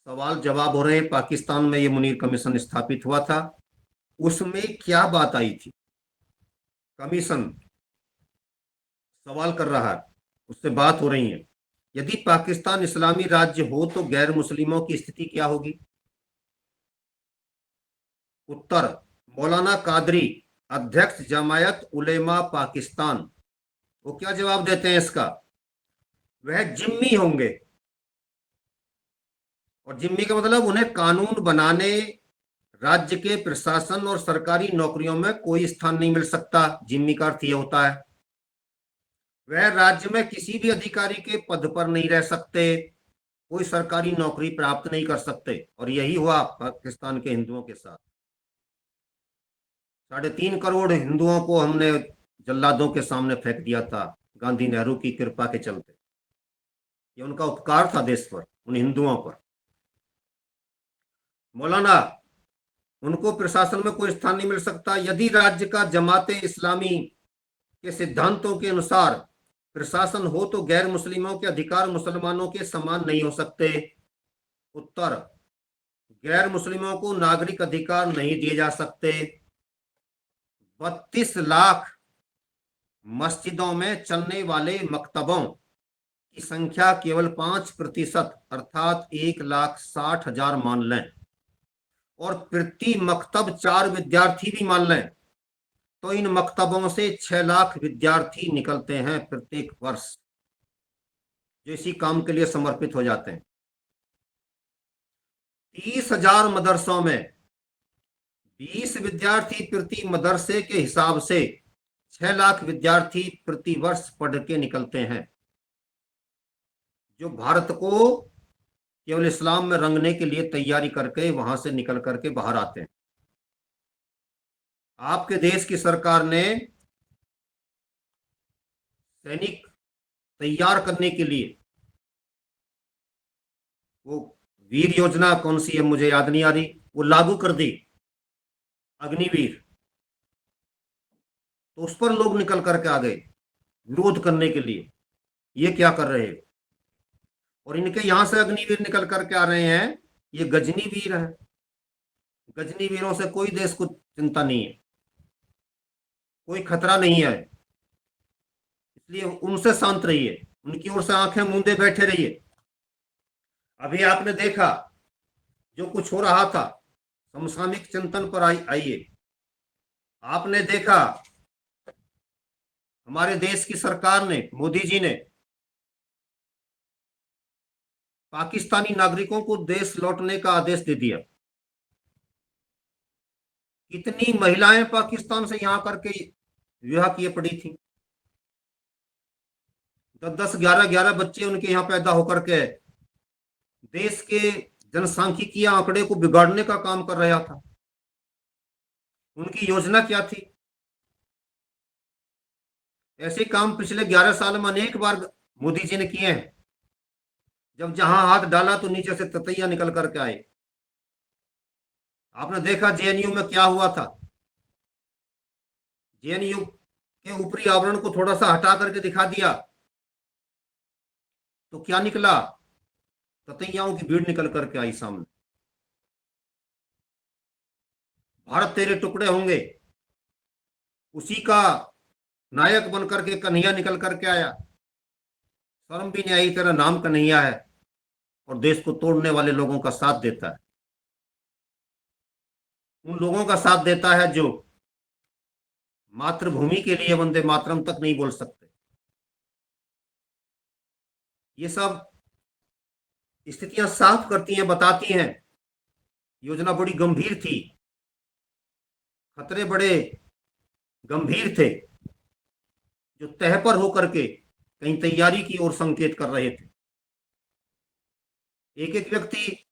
सवाल जवाब हो रहे हैं। पाकिस्तान में ये मुनीर कमीशन स्थापित हुआ था, उसमें क्या बात आई थी? कमीशन सवाल कर रहा है, उससे बात हो रही है, यदि पाकिस्तान इस्लामी राज्य हो तो गैर मुस्लिमों की स्थिति क्या होगी? उत्तर, मौलाना कादरी, अध्यक्ष जमायत उलेमा पाकिस्तान, वो क्या जवाब देते हैं इसका? वह जिम्मी होंगे। और जिम्मी का मतलब उन्हें कानून बनाने, राज्य के प्रशासन और सरकारी नौकरियों में कोई स्थान नहीं मिल सकता। जिम्मी का अर्थ यह होता है वह राज्य में किसी भी अधिकारी के पद पर नहीं रह सकते, कोई सरकारी नौकरी प्राप्त नहीं कर सकते। और यही हुआ पाकिस्तान के हिंदुओं के साथ। 3.5 करोड़ हिंदुओं को हमने जल्लादों के सामने फेंक दिया था, गांधी नेहरू की कृपा के चलते। ये उनका उपकार था देश पर, उन हिंदुओं पर। मौलाना, उनको प्रशासन में कोई स्थान नहीं मिल सकता। यदि राज्य का जमाते इस्लामी के सिद्धांतों के अनुसार प्रशासन हो तो गैर मुस्लिमों के अधिकार मुसलमानों के समान नहीं हो सकते। उत्तर, गैर मुस्लिमों को नागरिक अधिकार नहीं दिए जा सकते। 32 लाख मस्जिदों में चलने वाले मकतबों की संख्या केवल 5% अर्थात 1,60,000 मान लें, और प्रति मकतब 4 विद्यार्थी भी मान लें, तो इन मकतबों से 6 लाख विद्यार्थी निकलते हैं प्रत्येक वर्ष, जो इसी काम के लिए समर्पित हो जाते हैं। 30,000 मदरसों में 20 विद्यार्थी प्रति मदरसे के हिसाब से 6 लाख विद्यार्थी प्रति वर्ष पढ़ के निकलते हैं, जो भारत को केवल इस्लाम में रंगने के लिए तैयारी करके वहां से निकल करके बाहर आते हैं। आपके देश की सरकार ने सैनिक तैयार करने के लिए वो वीर योजना, कौन सी है मुझे याद नहीं आ रही, वो लागू कर दी, अग्निवीर। तो उस पर लोग निकल करके आ गए विरोध करने के लिए, ये क्या कर रहे हैं। और इनके यहां से अग्निवीर निकल करके आ रहे हैं, ये गजनी वीर है। गजनी वीरों से कोई देश को चिंता नहीं है, कोई खतरा नहीं है, इसलिए उनसे शांत रहिए, उनकी ओर से आंखें मूंदे बैठे रहिए। अभी आपने देखा जो कुछ हो रहा था, समसामयिक चिंतन पर आइए। आपने देखा हमारे देश की सरकार ने, मोदी जी ने पाकिस्तानी नागरिकों को देश लौटने का आदेश दे दिया। कितनी महिलाएं पाकिस्तान से यहां करके विवाह किए पड़ी थी। 10-10, 11-11 बच्चे उनके यहाँ पैदा होकर के देश के जनसांख्यिकीय आंकड़े को बिगाड़ने का काम कर रहा था। उनकी योजना क्या थी? ऐसे काम पिछले 11 साल में अनेक बार मोदी जी ने किए हैं। जब जहां हाथ डाला तो नीचे से ततैया निकल करके आए। आपने देखा जेएनयू में क्या हुआ था। जेएनयू के ऊपरी आवरण को थोड़ा सा हटा करके दिखा दिया तो क्या निकला? ततैयाओं की भीड़ निकल करके आई सामने। भारत तेरे टुकड़े होंगे, उसी का नायक बनकर के कन्हैया निकल करके आया। शर्म भी नहीं आई, तेरा नाम कन्हैया है और देश को तोड़ने वाले लोगों का साथ देता है। उन लोगों का साथ देता है जो मातृभूमि के लिए वंदे मातरम तक नहीं बोल सकते। ये सब स्थितियां साफ करती हैं, बताती हैं योजना बड़ी गंभीर थी, खतरे बड़े गंभीर थे, जो तह पर होकर के कहीं तैयारी की ओर संकेत कर रहे थे। एक एक व्यक्ति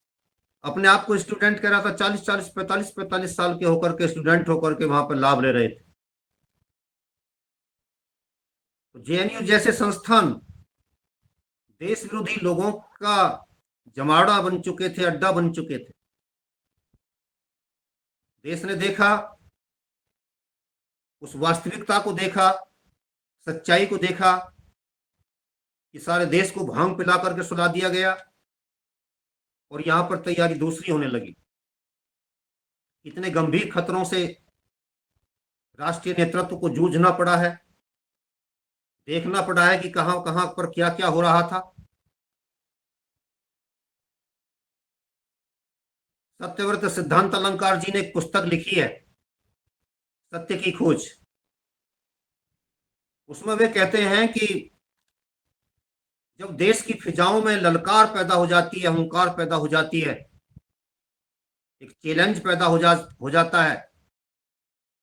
अपने आप को स्टूडेंट कह रहा था। 40-40, 45-45 साल के होकर के स्टूडेंट होकर के वहां पर लाभ ले रहे थे। तो जेएनयू जैसे संस्थान देश विरोधी लोगों का जमावड़ा बन चुके थे, अड्डा बन चुके थे। देश ने देखा, उस वास्तविकता को देखा, सच्चाई को देखा कि सारे देश को भांग पिला करके सुला दिया गया और यहां पर तैयारी दूसरी होने लगी। इतने गंभीर खतरों से राष्ट्रीय नेतृत्व को जूझना पड़ा है, देखना पड़ा है कि कहां कहां पर क्या क्या हो रहा था। सत्यव्रत सिद्धांत अलंकार जी ने एक पुस्तक लिखी है, सत्य की खोज। उसमें वे कहते हैं कि जब देश की फिजाओं में ललकार पैदा हो जाती है, अहंकार पैदा हो जाती है, एक चैलेंज पैदा हो जाता है,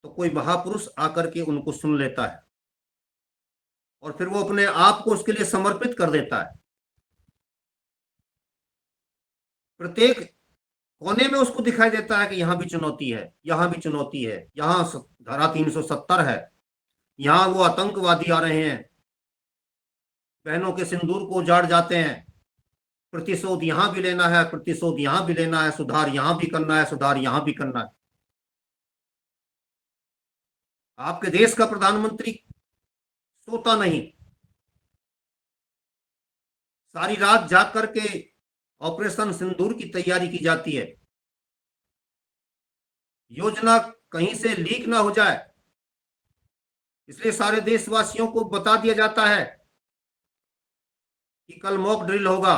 तो कोई महापुरुष आकर के उनको सुन लेता है और फिर वो अपने आप को उसके लिए समर्पित कर देता है। प्रत्येक कोने में उसको दिखाई देता है कि यहां भी चुनौती है, यहां भी चुनौती है, यहां धारा 370 है, यहां वो आतंकवादी आ रहे हैं, बहनों के सिंदूर को उजाड़ जाते हैं, प्रतिशोध यहां भी लेना है, प्रतिशोध यहां भी लेना है, सुधार यहां भी करना है, सुधार यहां भी करना है। आपके देश का प्रधानमंत्री सोता नहीं, सारी रात जाग करके ऑपरेशन सिंदूर की तैयारी की जाती है। योजना कहीं से लीक ना हो जाए, इसलिए सारे देशवासियों को बता दिया जाता है कि कल मॉक ड्रिल होगा।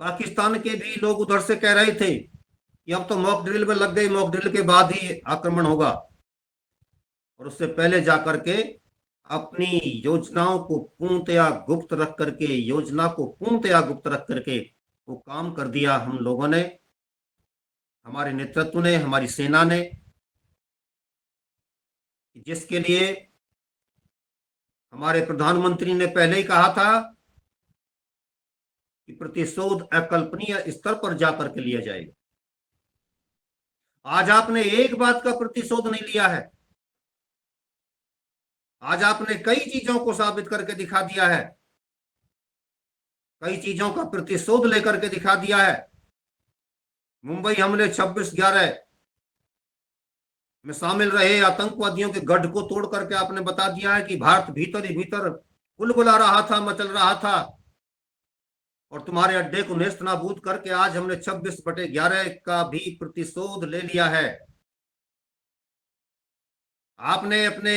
पाकिस्तान के भी लोग उधर से कह रहे थे कि अब तो मॉक ड्रिल में लग गए, मॉक ड्रिल के बाद ही आक्रमण होगा, और उससे पहले जाकर के अपनी योजनाओं को पूर्णतया गुप्त रख करके, योजना को पूर्णतया गुप्त रख करके वो काम कर दिया हम लोगों ने, हमारे नेतृत्व ने, हमारी सेना ने, जिसके लिए हमारे प्रधानमंत्री ने पहले ही कहा था कि प्रतिशोध अकल्पनीय स्तर पर जाकर के लिया जाएगा। आज आपने एक बात का प्रतिशोध नहीं लिया है, आज आपने कई चीजों को साबित करके दिखा दिया है, कई चीजों का प्रतिशोध लेकर के दिखा दिया है। मुंबई हमले 26/11 में शामिल रहे आतंकवादियों के गढ़ को तोड़ करके आपने बता दिया है कि भारत भीतर ही भीतर कुलबुला रहा था, मचल रहा था, और तुम्हारे अड्डे को नेस्त नाबूद करके आज हमने 26/11 का भी प्रतिशोध ले लिया है। आपने अपने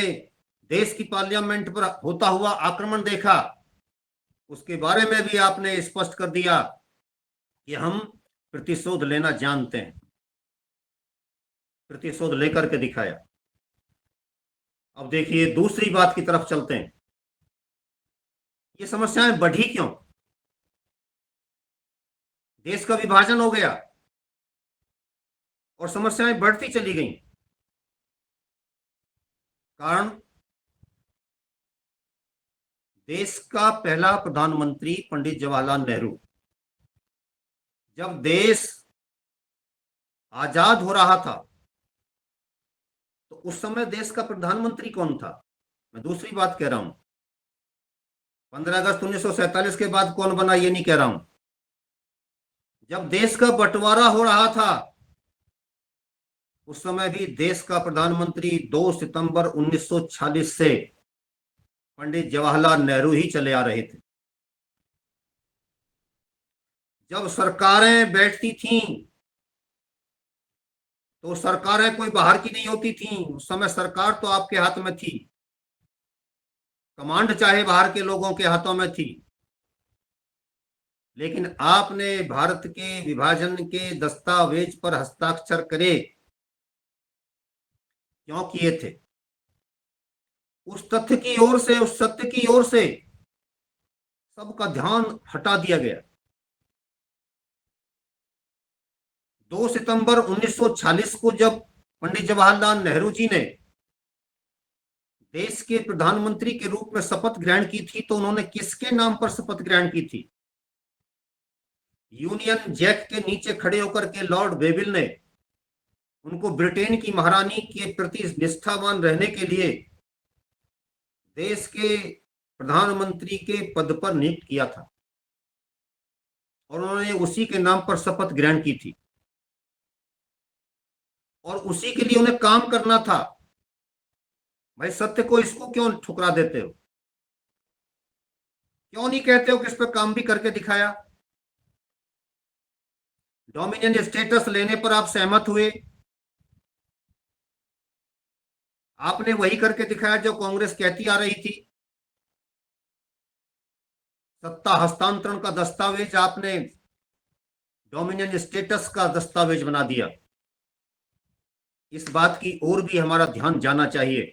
देश की पार्लियामेंट पर होता हुआ आक्रमण देखा, उसके बारे में भी आपने स्पष्ट कर दिया कि हम प्रतिशोध लेना जानते हैं, प्रतिशोध लेकर के दिखाया। अब देखिए दूसरी बात की तरफ चलते हैं। ये समस्याएं बढ़ी क्यों? देश का विभाजन हो गया और समस्याएं बढ़ती चली गई। कारण देश का पहला प्रधानमंत्री पंडित जवाहरलाल नेहरू, जब देश आजाद हो रहा था तो उस समय देश का प्रधानमंत्री कौन था? मैं दूसरी बात कह रहा हूं, 15 अगस्त 1947 के बाद कौन बना ये नहीं कह रहा हूं। जब देश का बंटवारा हो रहा था उस समय भी देश का प्रधानमंत्री 2 सितंबर 1946 से पंडित जवाहरलाल नेहरू ही चले आ रहे थे। जब सरकारें बैठती थीं तो सरकारें कोई बाहर की नहीं होती थीं, उस समय सरकार तो आपके हाथ में थी, कमांड चाहे बाहर के लोगों के हाथों में थी। लेकिन आपने भारत के विभाजन के दस्तावेज पर हस्ताक्षर करे, क्यों किए थे? उस तथ्य की ओर से, उस सत्य की ओर से सबका ध्यान हटा दिया गया। 2 सितंबर 1946 को जब पंडित जवाहरलाल नेहरू जी ने देश के प्रधानमंत्री के रूप में शपथ ग्रहण की थी तो उन्होंने किसके नाम पर शपथ ग्रहण की थी? यूनियन जैक के नीचे खड़े होकर के लॉर्ड वेविल ने उनको ब्रिटेन की महारानी के प्रति निष्ठावान रहने के लिए देश के प्रधानमंत्री के पद पर नियुक्त किया था और उन्होंने उसी के नाम पर शपथ ग्रहण की थी और उसी के लिए उन्हें काम करना था। भाई सत्य को इसको क्यों ठुकरा देते हो? क्यों नहीं कहते हो कि इस पर काम भी करके दिखाया? डोमिनियन स्टेटस लेने पर आप सहमत हुए, आपने वही करके दिखाया जो कांग्रेस कहती आ रही थी। सत्ता हस्तांतरण का दस्तावेज आपने डोमिनियन स्टेटस का दस्तावेज बना दिया। इस बात की ओर भी हमारा ध्यान जाना चाहिए।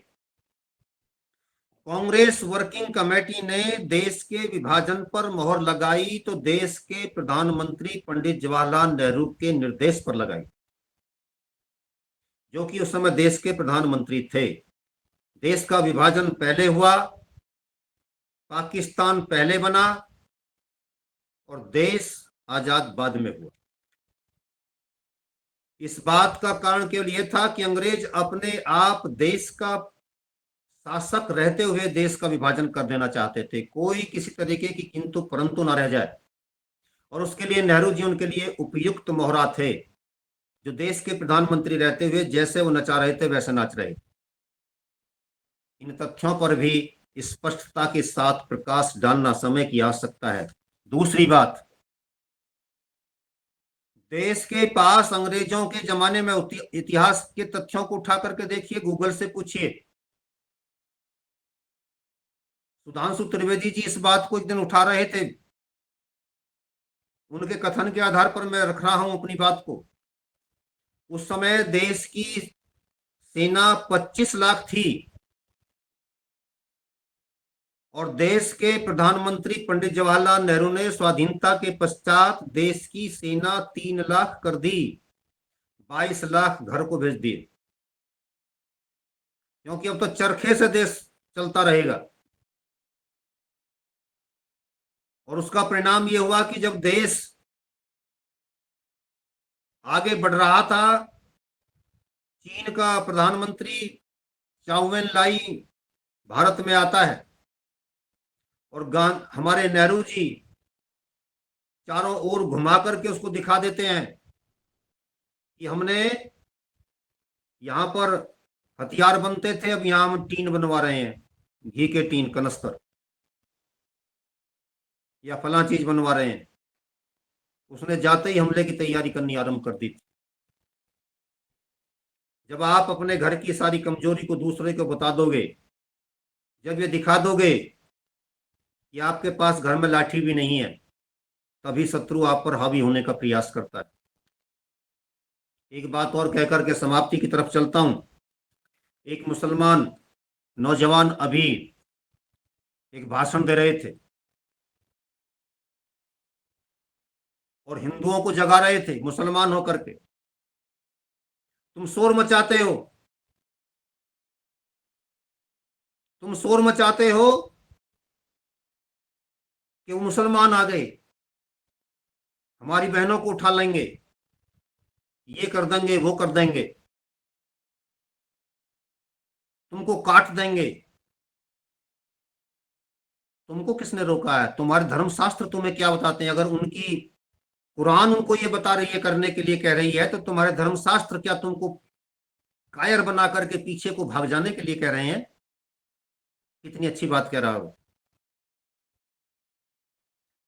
कांग्रेस वर्किंग कमेटी ने देश के विभाजन पर मोहर लगाई तो देश के प्रधानमंत्री पंडित जवाहरलाल नेहरू के निर्देश पर लगाई, जो कि उस समय देश के प्रधानमंत्री थे। देश का विभाजन पहले हुआ, पाकिस्तान पहले बना और देश आजाद बाद में हुआ। इस बात का कारण केवल यह था कि अंग्रेज अपने आप देश का शासक रहते हुए देश का विभाजन कर देना चाहते थे। कोई किसी तरीके की किंतु परंतु ना रह जाए और उसके लिए नेहरू जी उनके लिए उपयुक्त मोहरा थे, जो देश के प्रधानमंत्री रहते हुए जैसे वो नचा रहे थे वैसे नाच रहे। इन तथ्यों पर भी स्पष्टता के साथ प्रकाश डालना समय की आवश्यकता है। दूसरी बात, देश के पास अंग्रेजों के जमाने में इतिहास के तथ्यों को उठा करके देखिए, गूगल से पूछिए। सुधांशु त्रिवेदी जी इस बात को एक दिन उठा रहे थे, उनके कथन के आधार पर मैं रख रहा हूं अपनी बात को। उस समय देश की सेना 25 लाख थी और देश के प्रधानमंत्री पंडित जवाहरलाल नेहरू ने स्वाधीनता के पश्चात देश की सेना 3 लाख कर दी, 22 लाख घर को भेज दिए, क्योंकि अब तो चरखे से देश चलता रहेगा। और उसका परिणाम यह हुआ कि जब देश आगे बढ़ रहा था, चीन का प्रधानमंत्री चाउ एन लाई भारत में आता है और हमारे नेहरू जी चारों ओर घुमा करके उसको दिखा देते हैं कि हमने यहां पर हथियार बनते थे, अब यहां हम टीन बनवा रहे हैं, घी के टीन, कनस्तर या फला चीज बनवा रहे हैं। उसने जाते ही हमले की तैयारी करनी आरंभ कर दी थी। जब आप अपने घर की सारी कमजोरी को दूसरे को बता दोगे, जब ये दिखा दोगे कि आपके पास घर में लाठी भी नहीं है, तभी शत्रु आप पर हावी होने का प्रयास करता है। एक बात और कहकर के समाप्ति की तरफ चलता हूं। एक मुसलमान नौजवान अभी एक भाषण दे रहे थे। और हिंदुओं को जगा रहे थे मुसलमान होकर के। तुम शोर मचाते हो, तुम शोर मचाते हो कि वो मुसलमान आ गए, हमारी बहनों को उठा लेंगे, ये कर देंगे, वो कर देंगे, तुमको काट देंगे। तुमको किसने रोका है? तुम्हारे धर्मशास्त्र तुम्हें क्या बताते हैं? अगर उनकी कुरान उनको ये बता रही है, करने के लिए कह रही है, तो तुम्हारे धर्मशास्त्र क्या तुमको कायर बना करके पीछे को भाग जाने के लिए कह रहे हैं? कितनी अच्छी बात कह रहा हो।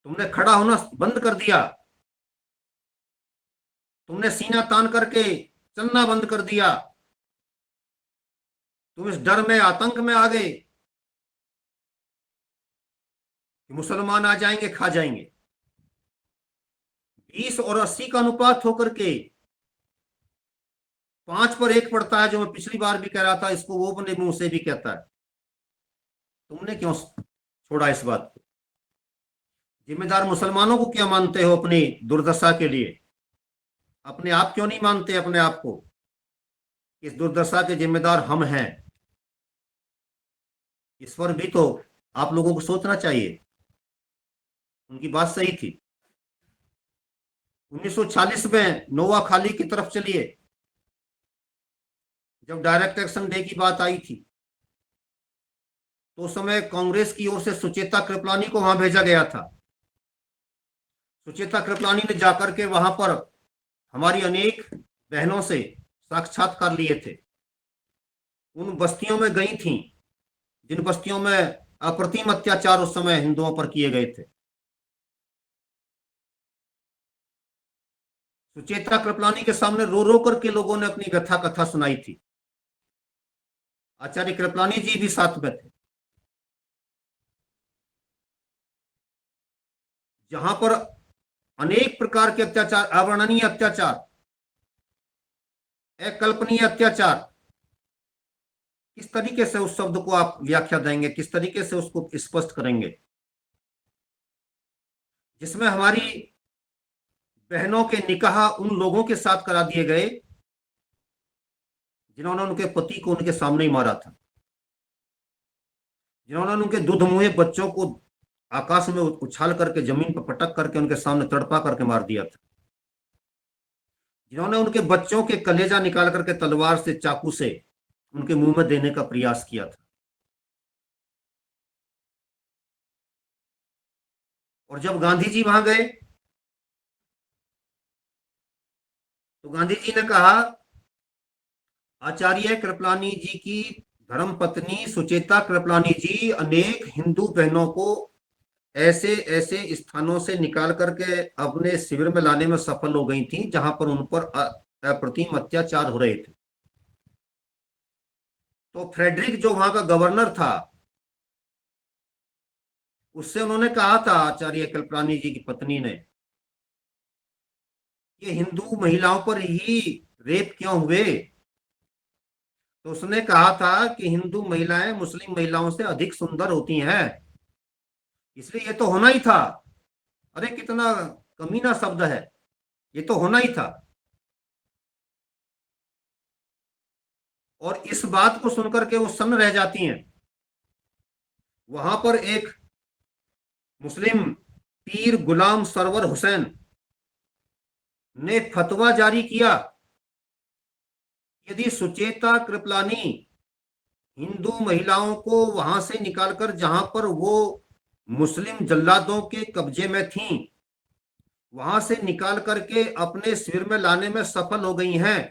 तुमने खड़ा होना बंद कर दिया, तुमने सीना तान करके चलना बंद कर दिया, तुम इस डर में, आतंक में आ गए कि मुसलमान आ जाएंगे, खा जाएंगे। 20 और 80 का अनुपात होकर के 5 पर 1 पड़ता है, जो मैं पिछली बार भी कह रहा था, इसको वो अपने मुंह से भी कहता है। तुमने क्यों छोड़ा इस बात को? जिम्मेदार मुसलमानों को क्या मानते हो अपनी दुर्दशा के लिए? अपने आप क्यों नहीं मानते अपने आप को? इस दुर्दशा के जिम्मेदार हम हैं। इस पर भी तो आप लोगों को सोचना चाहिए। उनकी बात सही थी। 1940 में नोआखाली की तरफ चलिए, जब डायरेक्ट एक्शन डे की बात आई थी, तो उस समय कांग्रेस की ओर से सुचेता कृपलानी को वहां भेजा गया था। सुचेता कृपलानी ने जाकर के वहां पर हमारी अनेक बहनों से साक्षात्कार लिए थे। उन बस्तियों में गई थी जिन बस्तियों में अप्रतिम अत्याचार उस समय हिंदुओं पर किए गए थे। सुचेता कृपलानी के सामने रो रो करके लोगों ने अपनी व्यथा कथा सुनाई थी। आचार्य कृपलानी जी भी साथ में थे। जहां पर अनेक प्रकार के अत्याचार, अवर्णनीय अत्याचार, अकल्पनीय अत्याचार, किस तरीके से उस शब्द को आप व्याख्या देंगे, किस तरीके से उसको स्पष्ट करेंगे? जिसमें हमारी बहनों के निकाह उन लोगों के साथ करा दिए गए जिन्होंने उनके पति को उनके सामने ही मारा था, जिन्होंने उनके दुधमुहे बच्चों को आकाश में उछाल करके, जमीन पर पटक करके उनके सामने तड़पा करके मार दिया था, जिन्होंने उनके बच्चों के कलेजा निकाल करके तलवार से, चाकू से उनके मुंह में देने का प्रयास किया था। और जब गांधी जी वहां गए तो गांधी जी ने कहा, आचार्य कृपलानी जी की धर्मपत्नी सुचेता कृपलानी जी अनेक हिंदू बहनों को ऐसे ऐसे स्थानों से निकाल करके अपने शिविर में लाने में सफल हो गई थी जहां पर उन पर अप्रतिम अत्याचार हो रहे थे। तो फ्रेडरिक जो वहां का गवर्नर था, उससे उन्होंने कहा था, आचार्य कृपलानी जी की पत्नी ने, ये हिंदू महिलाओं पर ही रेप क्यों हुए? तो उसने कहा था कि हिंदू महिलाएं मुस्लिम महिलाओं से अधिक सुंदर होती हैं, इसलिए ये तो होना ही था। अरे कितना कमीना शब्द है, ये तो होना ही था। और इस बात को सुनकर के वो सन्न रह जाती हैं। वहां पर एक मुस्लिम पीर गुलाम सरवर हुसैन ने फतवा जारी किया, यदि सुचेता कृपलानी हिंदू महिलाओं को वहां से निकालकर जहां पर वो मुस्लिम जल्लादों के कब्जे में थीं, वहां से निकाल करके अपने शिविर में लाने में सफल हो गई हैं,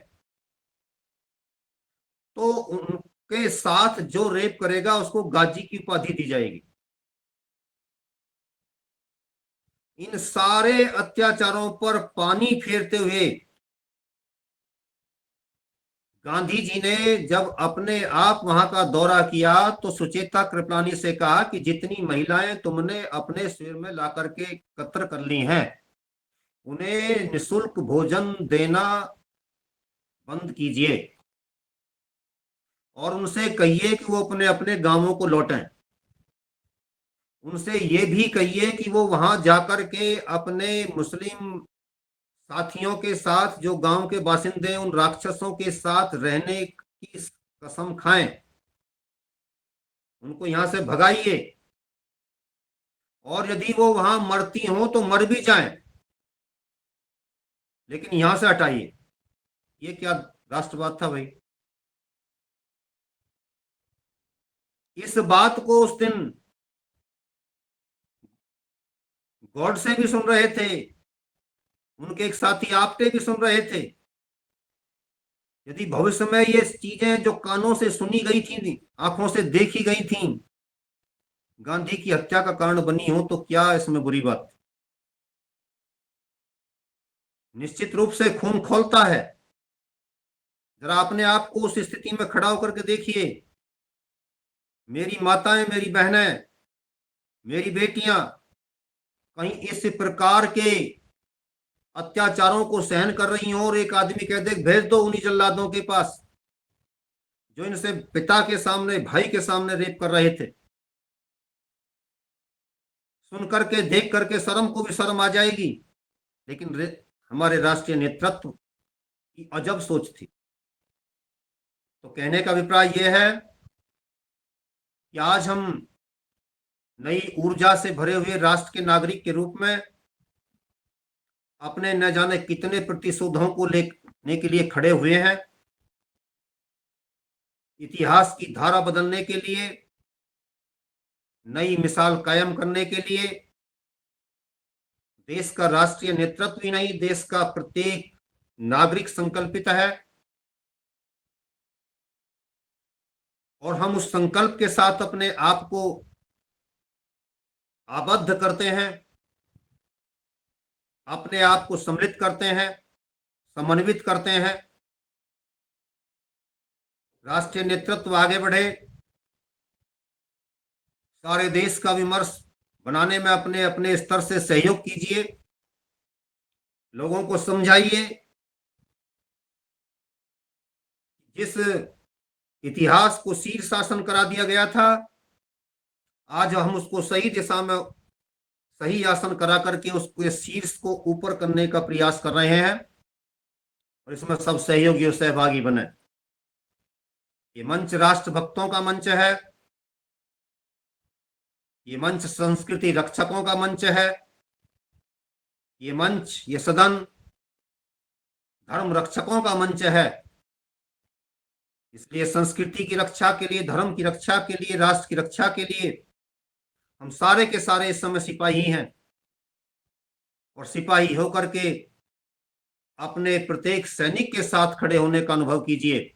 तो उनके साथ जो रेप करेगा उसको गाजी की उपाधि दी जाएगी। इन सारे अत्याचारों पर पानी फेरते हुए गांधी जी ने जब अपने आप वहां का दौरा किया तो सुचेता कृपलानी से कहा कि जितनी महिलाएं तुमने अपने शिविर में ला करके एकत्र कर ली हैं, उन्हें निःशुल्क भोजन देना बंद कीजिए और उनसे कहिए कि वो अपने अपने गांवों को लौटें। उनसे ये भी कहिए कि वो वहां जाकर के अपने मुस्लिम साथियों के साथ, जो गांव के बासिंदे उन राक्षसों के साथ रहने की कसम खाएं, उनको यहां से भगाइए, और यदि वो वहां मरती हो तो मर भी जाएं, लेकिन यहां से हटाइए। ये क्या राष्ट्रवाद था भाई? इस बात को उस दिन गॉड से भी सुन रहे थे, उनके एक साथी आपटे भी सुन रहे थे। यदि भविष्य में ये चीजें जो कानों से सुनी गई थी, आंखों से देखी गई थी, गांधी की हत्या का कारण बनी हो, तो क्या इसमें बुरी बात? निश्चित रूप से खून खौलता है। जरा अपने आप को उस स्थिति में खड़ा होकर के देखिए। मेरी माताएं, मेरी बहनें, मेरी बेटियां कहीं इस प्रकार के अत्याचारों को सहन कर रही हो, और एक आदमी कह दे भेज दो उन्हीं जल्लादों के पास जो इनसे पिता के सामने, भाई के सामने रेप कर रहे थे। सुन करके, देख करके शर्म को भी शर्म आ जाएगी। लेकिन हमारे राष्ट्रीय नेतृत्व की अजब सोच थी। तो कहने का अभिप्राय यह है कि आज हम नई ऊर्जा से भरे हुए राष्ट्र के नागरिक के रूप में अपने न जाने कितने प्रतिशोधों को लेने के लिए खड़े हुए हैं। इतिहास की धारा बदलने के लिए, नई मिसाल कायम करने के लिए देश का राष्ट्रीय नेतृत्व ही नहीं, देश का प्रत्येक नागरिक संकल्पित है। और हम उस संकल्प के साथ अपने आप को आबद्ध करते हैं, अपने आप को सम्मिलित करते हैं, समन्वित करते हैं। राष्ट्रीय नेतृत्व आगे बढ़े, सारे देश का विमर्श बनाने में अपने अपने स्तर से सहयोग कीजिए, लोगों को समझाइए। जिस इतिहास को शीर्षासन करा दिया गया था, आज हम उसको सही दिशा में सही आसन करा करके उसके शीर्ष को ऊपर करने का प्रयास कर रहे हैं, और इसमें सब सहयोगी और सहभागी बने। ये मंच राष्ट्र भक्तों का मंच है, ये मंच संस्कृति रक्षकों का मंच है, ये मंच, ये सदन धर्म रक्षकों का मंच है। इसलिए संस्कृति की रक्षा के लिए, धर्म की रक्षा के लिए, राष्ट्र की रक्षा के लिए हम सारे के सारे इस समय सिपाही हैं। और सिपाही होकर के अपने प्रत्येक सैनिक के साथ खड़े होने का अनुभव कीजिए।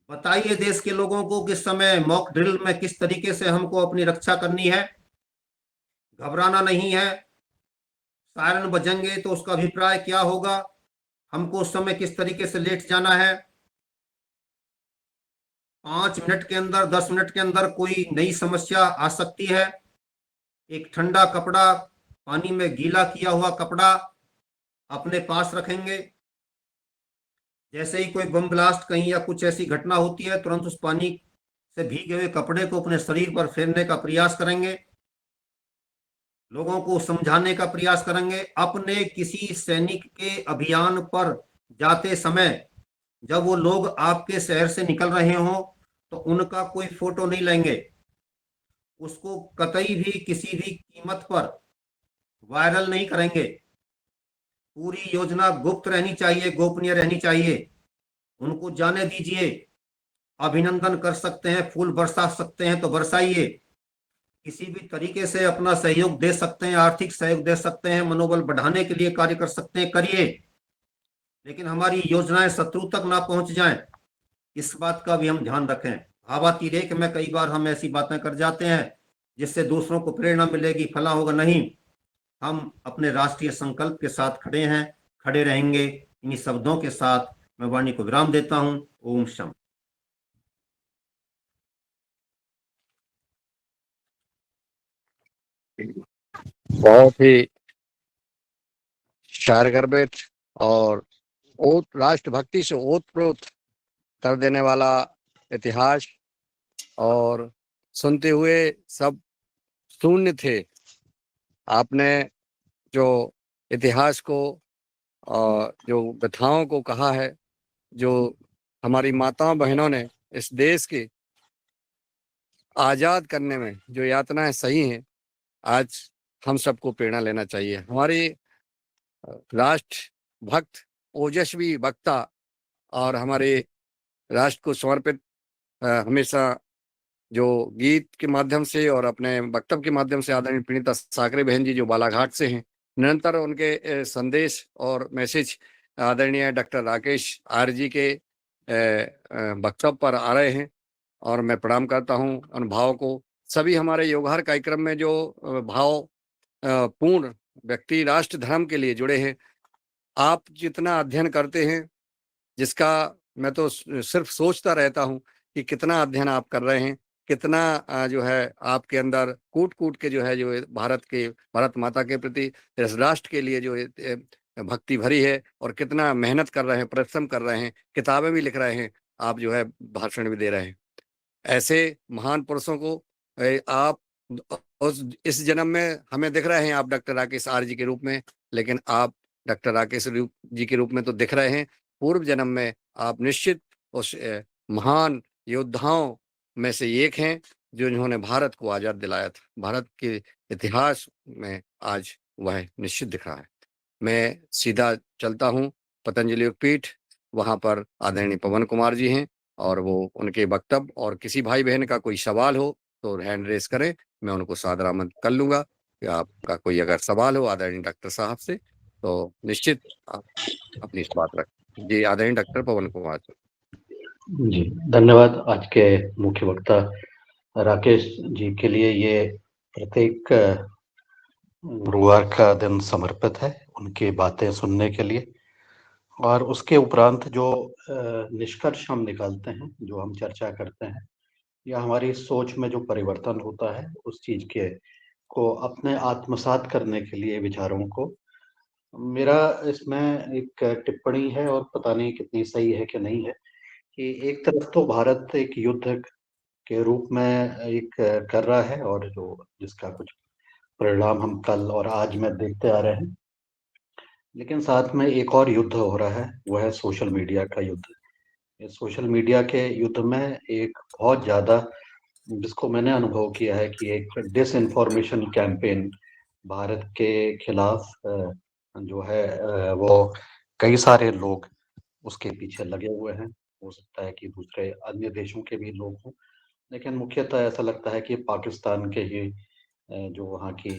बताइए देश के लोगों को कि इस समय मॉक ड्रिल में किस तरीके से हमको अपनी रक्षा करनी है। घबराना नहीं है। सायरन बजेंगे तो उसका अभिप्राय क्या होगा, हमको उस समय किस तरीके से लेट जाना है। 5 मिनट के अंदर, 10 मिनट के अंदर कोई नई समस्या आ सकती है। एक ठंडा कपड़ा, पानी में गीला किया हुआ कपड़ा अपने पास रखेंगे। जैसे ही कोई बम ब्लास्ट कहीं या कुछ ऐसी घटना होती है, तुरंत उस पानी से भीगे हुए कपड़े को अपने शरीर पर फेरने का प्रयास करेंगे, लोगों को समझाने का प्रयास करेंगे। अपने किसी सैनिक के अभियान पर जाते समय जब वो लोग आपके शहर से निकल रहे हों तो उनका कोई फोटो नहीं लेंगे, उसको कतई भी किसी भी कीमत पर वायरल नहीं करेंगे। पूरी योजना गुप्त रहनी चाहिए, गोपनीय रहनी चाहिए। उनको जाने दीजिए। अभिनंदन कर सकते हैं, फूल बरसा सकते हैं तो बरसाइए। किसी भी तरीके से अपना सहयोग दे सकते हैं, आर्थिक सहयोग दे सकते हैं, मनोबल बढ़ाने के लिए कार्य कर सकते हैं, करिए। लेकिन हमारी योजनाएं शत्रु तक ना पहुंच जाएं, इस बात का भी हम ध्यान रखें। भावातिरेक में कई बार हम ऐसी बातें कर जाते हैं जिससे दूसरों को प्रेरणा मिलेगी, फला होगा, नहीं। हम अपने राष्ट्रीय संकल्प के साथ खड़े हैं, खड़े रहेंगे। इन्हीं शब्दों के साथ मैं वाणी को विराम देता हूं। ओम शम। बहुत ही शारगर्भित और राष्ट्रभक्ति से ओतप्रोत कर देने वाला इतिहास, और सुनते हुए सब शून्य थे। आपने जो इतिहास को जो व्यथाओं को कहा है, जो हमारी माताओं बहनों ने इस देश के आज़ाद करने में जो यातनाएं सही हैं, आज हम सबको प्रेरणा लेना चाहिए। हमारे राष्ट्र भक्त, ओजस्वी वक्ता और हमारे राष्ट्र को समर्पित हमेशा जो गीत के माध्यम से और अपने वक्तव्य के माध्यम से आदरणीय प्रणीता साकरे बहन जी जो बालाघाट से हैं, निरंतर उनके संदेश और मैसेज आदरणीय डॉक्टर राकेश आर्य जी के वक्तव्य पर आ रहे हैं और मैं प्रणाम करता हूं उन भावों को। सभी हमारे योगहार कार्यक्रम में जो भाव पूर्ण व्यक्ति राष्ट्र धर्म के लिए जुड़े हैं, आप जितना अध्ययन करते हैं, जिसका मैं तो सिर्फ सोचता रहता हूं कि कितना अध्ययन आप कर रहे हैं, कितना जो है आपके अंदर कूट कूट के जो है जो भारत माता के प्रति, इस राष्ट्र के लिए जो भक्ति भरी है और कितना मेहनत कर रहे हैं, परिश्रम कर रहे हैं, किताबें भी लिख रहे हैं, आप जो है भाषण भी दे रहे हैं। ऐसे महान पुरुषों को आप इस जन्म में हमें दिख रहे हैं, आप डॉक्टर राकेश आर्य जी के रूप में, लेकिन आप डॉक्टर राकेश जी के रूप में तो दिख रहे हैं, पूर्व जन्म में आप निश्चित उस महान योद्धाओं में से एक हैं जो इन्होंने भारत को आजाद दिलाया था। भारत के इतिहास में आज वह निश्चित दिख रहा है। मैं सीधा चलता हूं पतंजलि योगपीठ, वहां पर आदरणीय पवन कुमार जी हैं और वो उनके वक्तव्य और किसी भाई बहन का कोई सवाल हो तो हैंड रेस करें, मैं उनको सादर आमंत्रित कर लूंगा कि आपका कोई अगर सवाल हो आदरणीय डॉक्टर साहब से तो निश्चित आप अपनी इस बात रखें। जी, आदरणीय डॉक्टर पवन कुमार जी, धन्यवाद। आज के मुख्य वक्ता राकेश जी के लिए ये प्रत्येक गुरुवार का दिन समर्पित है उनकी बातें सुनने के लिए, और उसके उपरांत जो निष्कर्ष हम निकालते हैं, जो हम चर्चा करते हैं, या हमारी सोच में जो परिवर्तन होता है उस चीज के को अपने आत्मसात करने के लिए विचारों को, मेरा इसमें एक टिप्पणी है और पता नहीं कितनी सही है कि नहीं है, कि एक तरफ तो भारत एक युद्ध के रूप में एक कर रहा है और जो जिसका कुछ परिणाम हम कल और आज में देखते आ रहे हैं, लेकिन साथ में एक और युद्ध हो रहा है, वह है सोशल मीडिया का युद्ध। इस सोशल मीडिया के युद्ध में एक बहुत ज़्यादा, जिसको मैंने अनुभव किया है कि एक डिसइंफॉर्मेशन कैंपेन भारत के खिलाफ जो है वो कई सारे लोग उसके पीछे लगे हुए हैं। हो सकता है कि दूसरे अन्य देशों के भी लोग हों, लेकिन मुख्यतः ऐसा लगता है कि पाकिस्तान के ही जो वहाँ की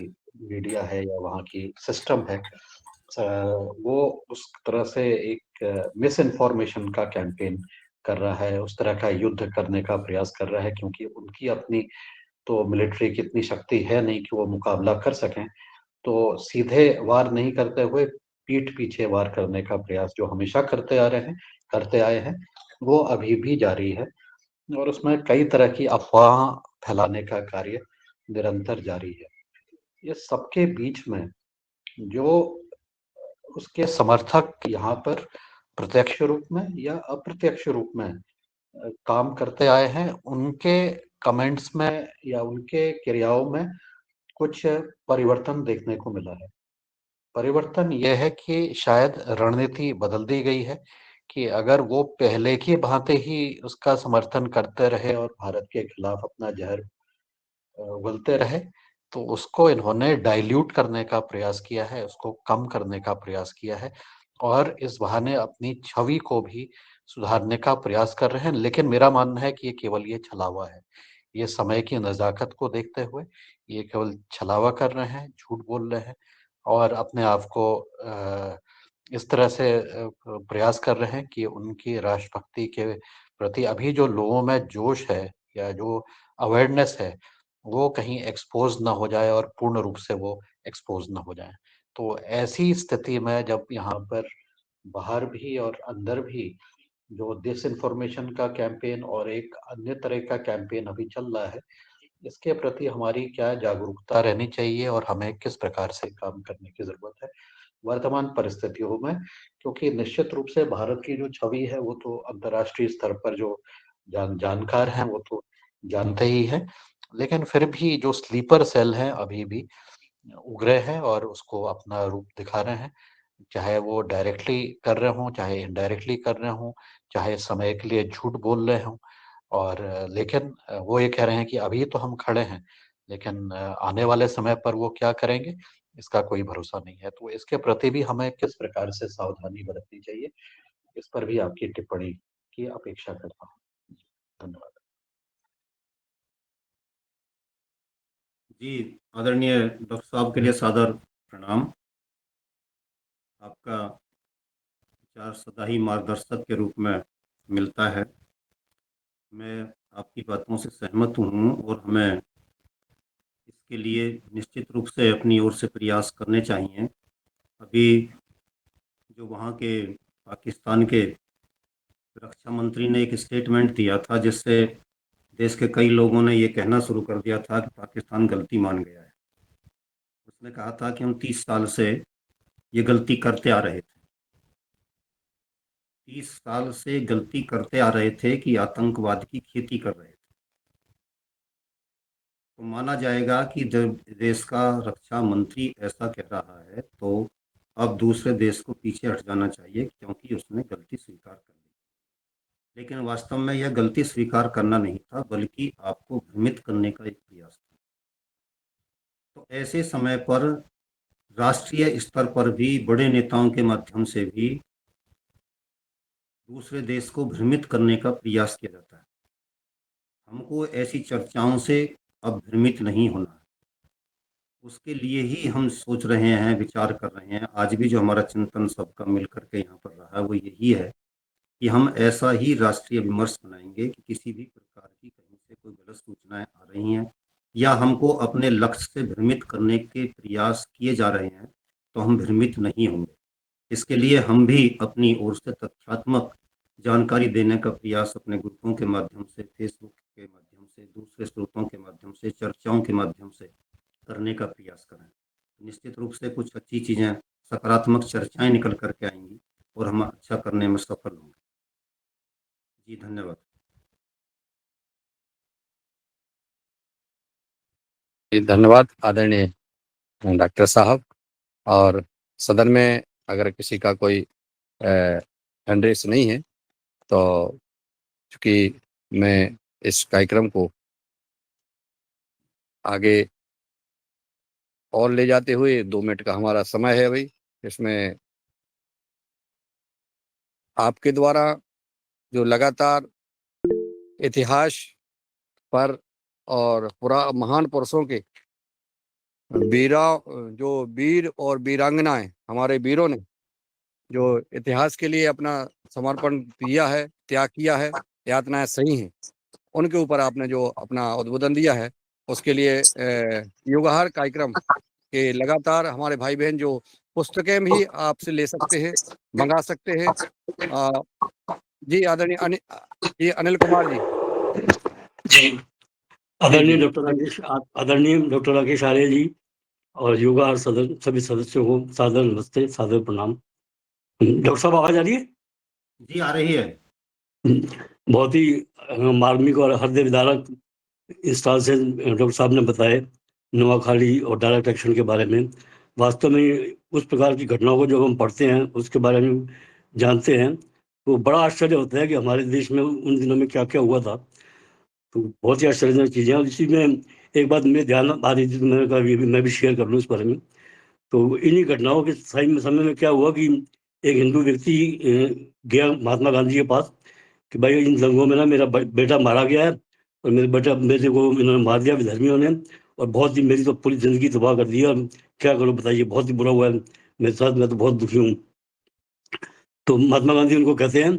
मीडिया है या वहाँ की सिस्टम है, वो उस तरह से एक मिस इन्फॉर्मेशन का कैंपेन कर रहा है, उस तरह का युद्ध करने का प्रयास कर रहा है, क्योंकि उनकी अपनी तो मिलिट्री की इतनी शक्ति है नहीं कि वो मुकाबला कर सकें। तो सीधे वार नहीं करते हुए पीठ पीछे वार करने का प्रयास जो हमेशा करते आए हैं, वो अभी भी जारी है, और उसमें कई तरह की अफवाह फैलाने का कार्य निरंतर जारी है। ये सबके बीच में जो उसके समर्थक यहाँ पर प्रत्यक्ष रूप में या अप्रत्यक्ष रूप में काम करते आए हैं, उनके कमेंट्स में या उनके क्रियाओं में कुछ परिवर्तन देखने को मिला है। परिवर्तन यह है कि शायद रणनीति बदल दी गई है, कि अगर वो पहले की भांति ही उसका समर्थन करते रहे और भारत के खिलाफ अपना जहर उगलते रहे, तो उसको इन्होंने डाइल्यूट करने का प्रयास किया है, उसको कम करने का प्रयास किया है, और इस बहाने अपनी छवि को भी सुधारने का प्रयास कर रहे हैं। लेकिन मेरा मानना है कि ये केवल ये छलावा है। ये समय की नज़ाकत को देखते हुए ये केवल छलावा कर रहे हैं, झूठ बोल रहे हैं, और अपने आप को इस तरह से प्रयास कर रहे हैं कि उनकी राष्ट्रभक्ति के प्रति अभी जो लोगों में जोश है या जो अवेयरनेस है, वो कहीं एक्सपोज़ ना हो जाए और पूर्ण रूप से वो एक्सपोज़ ना हो जाए। तो ऐसी स्थिति में जब यहाँ पर बाहर भी और अंदर भी जो डिसइन्फॉर्मेशन का कैंपेन और एक अन्य तरह का कैंपेन अभी चल रहा है, इसके प्रति हमारी क्या जागरूकता रहनी चाहिए और हमें किस प्रकार से काम करने की ज़रूरत है वर्तमान परिस्थितियों में। क्योंकि निश्चित रूप से भारत की जो छवि है वो तो अंतर्राष्ट्रीय स्तर पर जो जानकार हैं वो तो जानते ही हैं, लेकिन फिर भी जो स्लीपर सेल हैं अभी भी उग रहे हैं और उसको अपना रूप दिखा रहे हैं। चाहे वो डायरेक्टली कर रहे हों, चाहे इनडायरेक्टली कर रहे हों, चाहे समय के लिए झूठ बोल रहे हों। और लेकिन वो ये कह रहे हैं कि अभी तो हम खड़े हैं, लेकिन आने वाले समय पर वो क्या करेंगे, इसका कोई भरोसा नहीं है। तो इसके प्रति भी हमें किस प्रकार से सावधानी बरतनी चाहिए, इस पर भी आपकी टिप्पणी की अपेक्षा करता हूँ। धन्यवाद। जी, आदरणीय डॉक्टर साहब के लिए सादर प्रणाम। आपका विचार सदा ही मार्गदर्शक के रूप में मिलता है। मैं आपकी बातों से सहमत हूँ और हमें इसके लिए निश्चित रूप से अपनी ओर से प्रयास करने चाहिए। अभी जो वहाँ के पाकिस्तान के रक्षा मंत्री ने एक स्टेटमेंट दिया था, जिससे देश के कई लोगों ने ये कहना शुरू कर दिया था कि पाकिस्तान गलती मान गया है। उसने कहा था कि हम 30 साल से ये गलती करते आ रहे थे। 30 साल से गलती करते आ रहे थे कि आतंकवाद की खेती कर रहे थे। तो माना जाएगा कि जब देश का रक्षा मंत्री ऐसा कह रहा है तो अब दूसरे देश को पीछे हट जाना चाहिए, क्योंकि उसने गलती स्वीकार कर ली। लेकिन वास्तव में यह गलती स्वीकार करना नहीं था, बल्कि आपको भ्रमित करने का एक प्रयास था। तो ऐसे समय पर राष्ट्रीय स्तर पर भी बड़े नेताओं के माध्यम से भी दूसरे देश को भ्रमित करने का प्रयास किया जाता है। हमको ऐसी चर्चाओं से अब भ्रमित नहीं होना है। उसके लिए ही हम सोच रहे हैं, विचार कर रहे हैं। आज भी जो हमारा चिंतन सबका मिल करके यहाँ पर रहा वो यही है कि हम ऐसा ही राष्ट्रीय विमर्श बनाएंगे कि किसी भी प्रकार की कहीं से कोई गलत सूचनाएं आ रही हैं या हमको अपने लक्ष्य से भ्रमित करने के प्रयास किए जा रहे हैं, तो हम भ्रमित नहीं होंगे। इसके लिए हम भी अपनी ओर से तथ्यात्मक जानकारी देने का प्रयास अपने ग्रुपों के माध्यम से, फेसबुक के माध्यम से, दूसरे स्रोतों के माध्यम से, चर्चाओं के माध्यम से करने का प्रयास करें। निश्चित रूप से कुछ अच्छी चीज़ें, सकारात्मक चर्चाएं निकल करके आएंगी और हम अच्छा करने में सफल होंगे। जी, धन्यवाद। धन्यवाद आदरणीय डॉक्टर साहब। और सदन में अगर किसी का कोई हैंड रेस नहीं है, तो चूँकि मैं इस कार्यक्रम को आगे और ले जाते हुए 2 मिनट का हमारा समय है अभी, इसमें आपके द्वारा जो लगातार इतिहास पर और महान पुरुषों के जो वीर और वीरांगनाएं, हमारे वीरों ने जो इतिहास के लिए अपना समर्पण दिया है, त्याग किया है, यातनाएं सही हैं, उनके ऊपर आपने जो अपना उद्बोधन दिया है, उसके लिए युगाहार कार्यक्रम के लगातार हमारे भाई बहन जो पुस्तकें भी आपसे ले सकते हैं, मंगा सकते हैं। जी आदरणीय अनिल कुमार जी। जी, आदरणीय डॉक्टर राकेश आर्य जी और युगाहार सदन सभी सदस्यों को सादर नमस्ते, सादर प्रणाम। डॉक्टर साहब आवाज आ रही है? जी, आ रही है। बहुत ही मार्मिक और हृदय विदारक इस तरह से डॉक्टर साहब ने बताया नोआखाली और डायरेक्ट एक्शन के बारे में। वास्तव में उस प्रकार की घटनाओं को जब हम पढ़ते हैं, उसके बारे में जानते हैं, तो बड़ा आश्चर्य होता है कि हमारे देश में उन दिनों में क्या क्या हुआ था। तो बहुत ही आश्चर्यजनक चीज़ें हैं। और इसी में एक बात मेरे ध्यान आ रही थी, तो मैंने कहा ये भी मैं भी शेयर कर लूँ इस बारे में। तो इन्हीं घटनाओं के समय में क्या हुआ कि एक हिंदू व्यक्ति गया महात्मा गांधी के पास कि भाई इन दंगों में ना मेरा बेटा मारा गया है और मेरे को इन्होंने मार दिया विधर्मियों ने, और बहुत ही मेरी तो पूरी जिंदगी तबाह कर दी, और क्या करूँ बताइए, बहुत ही बुरा हुआ है मेरे साथ, मैं तो बहुत दुखी हूँ। तो महात्मा गांधी उनको कहते हैं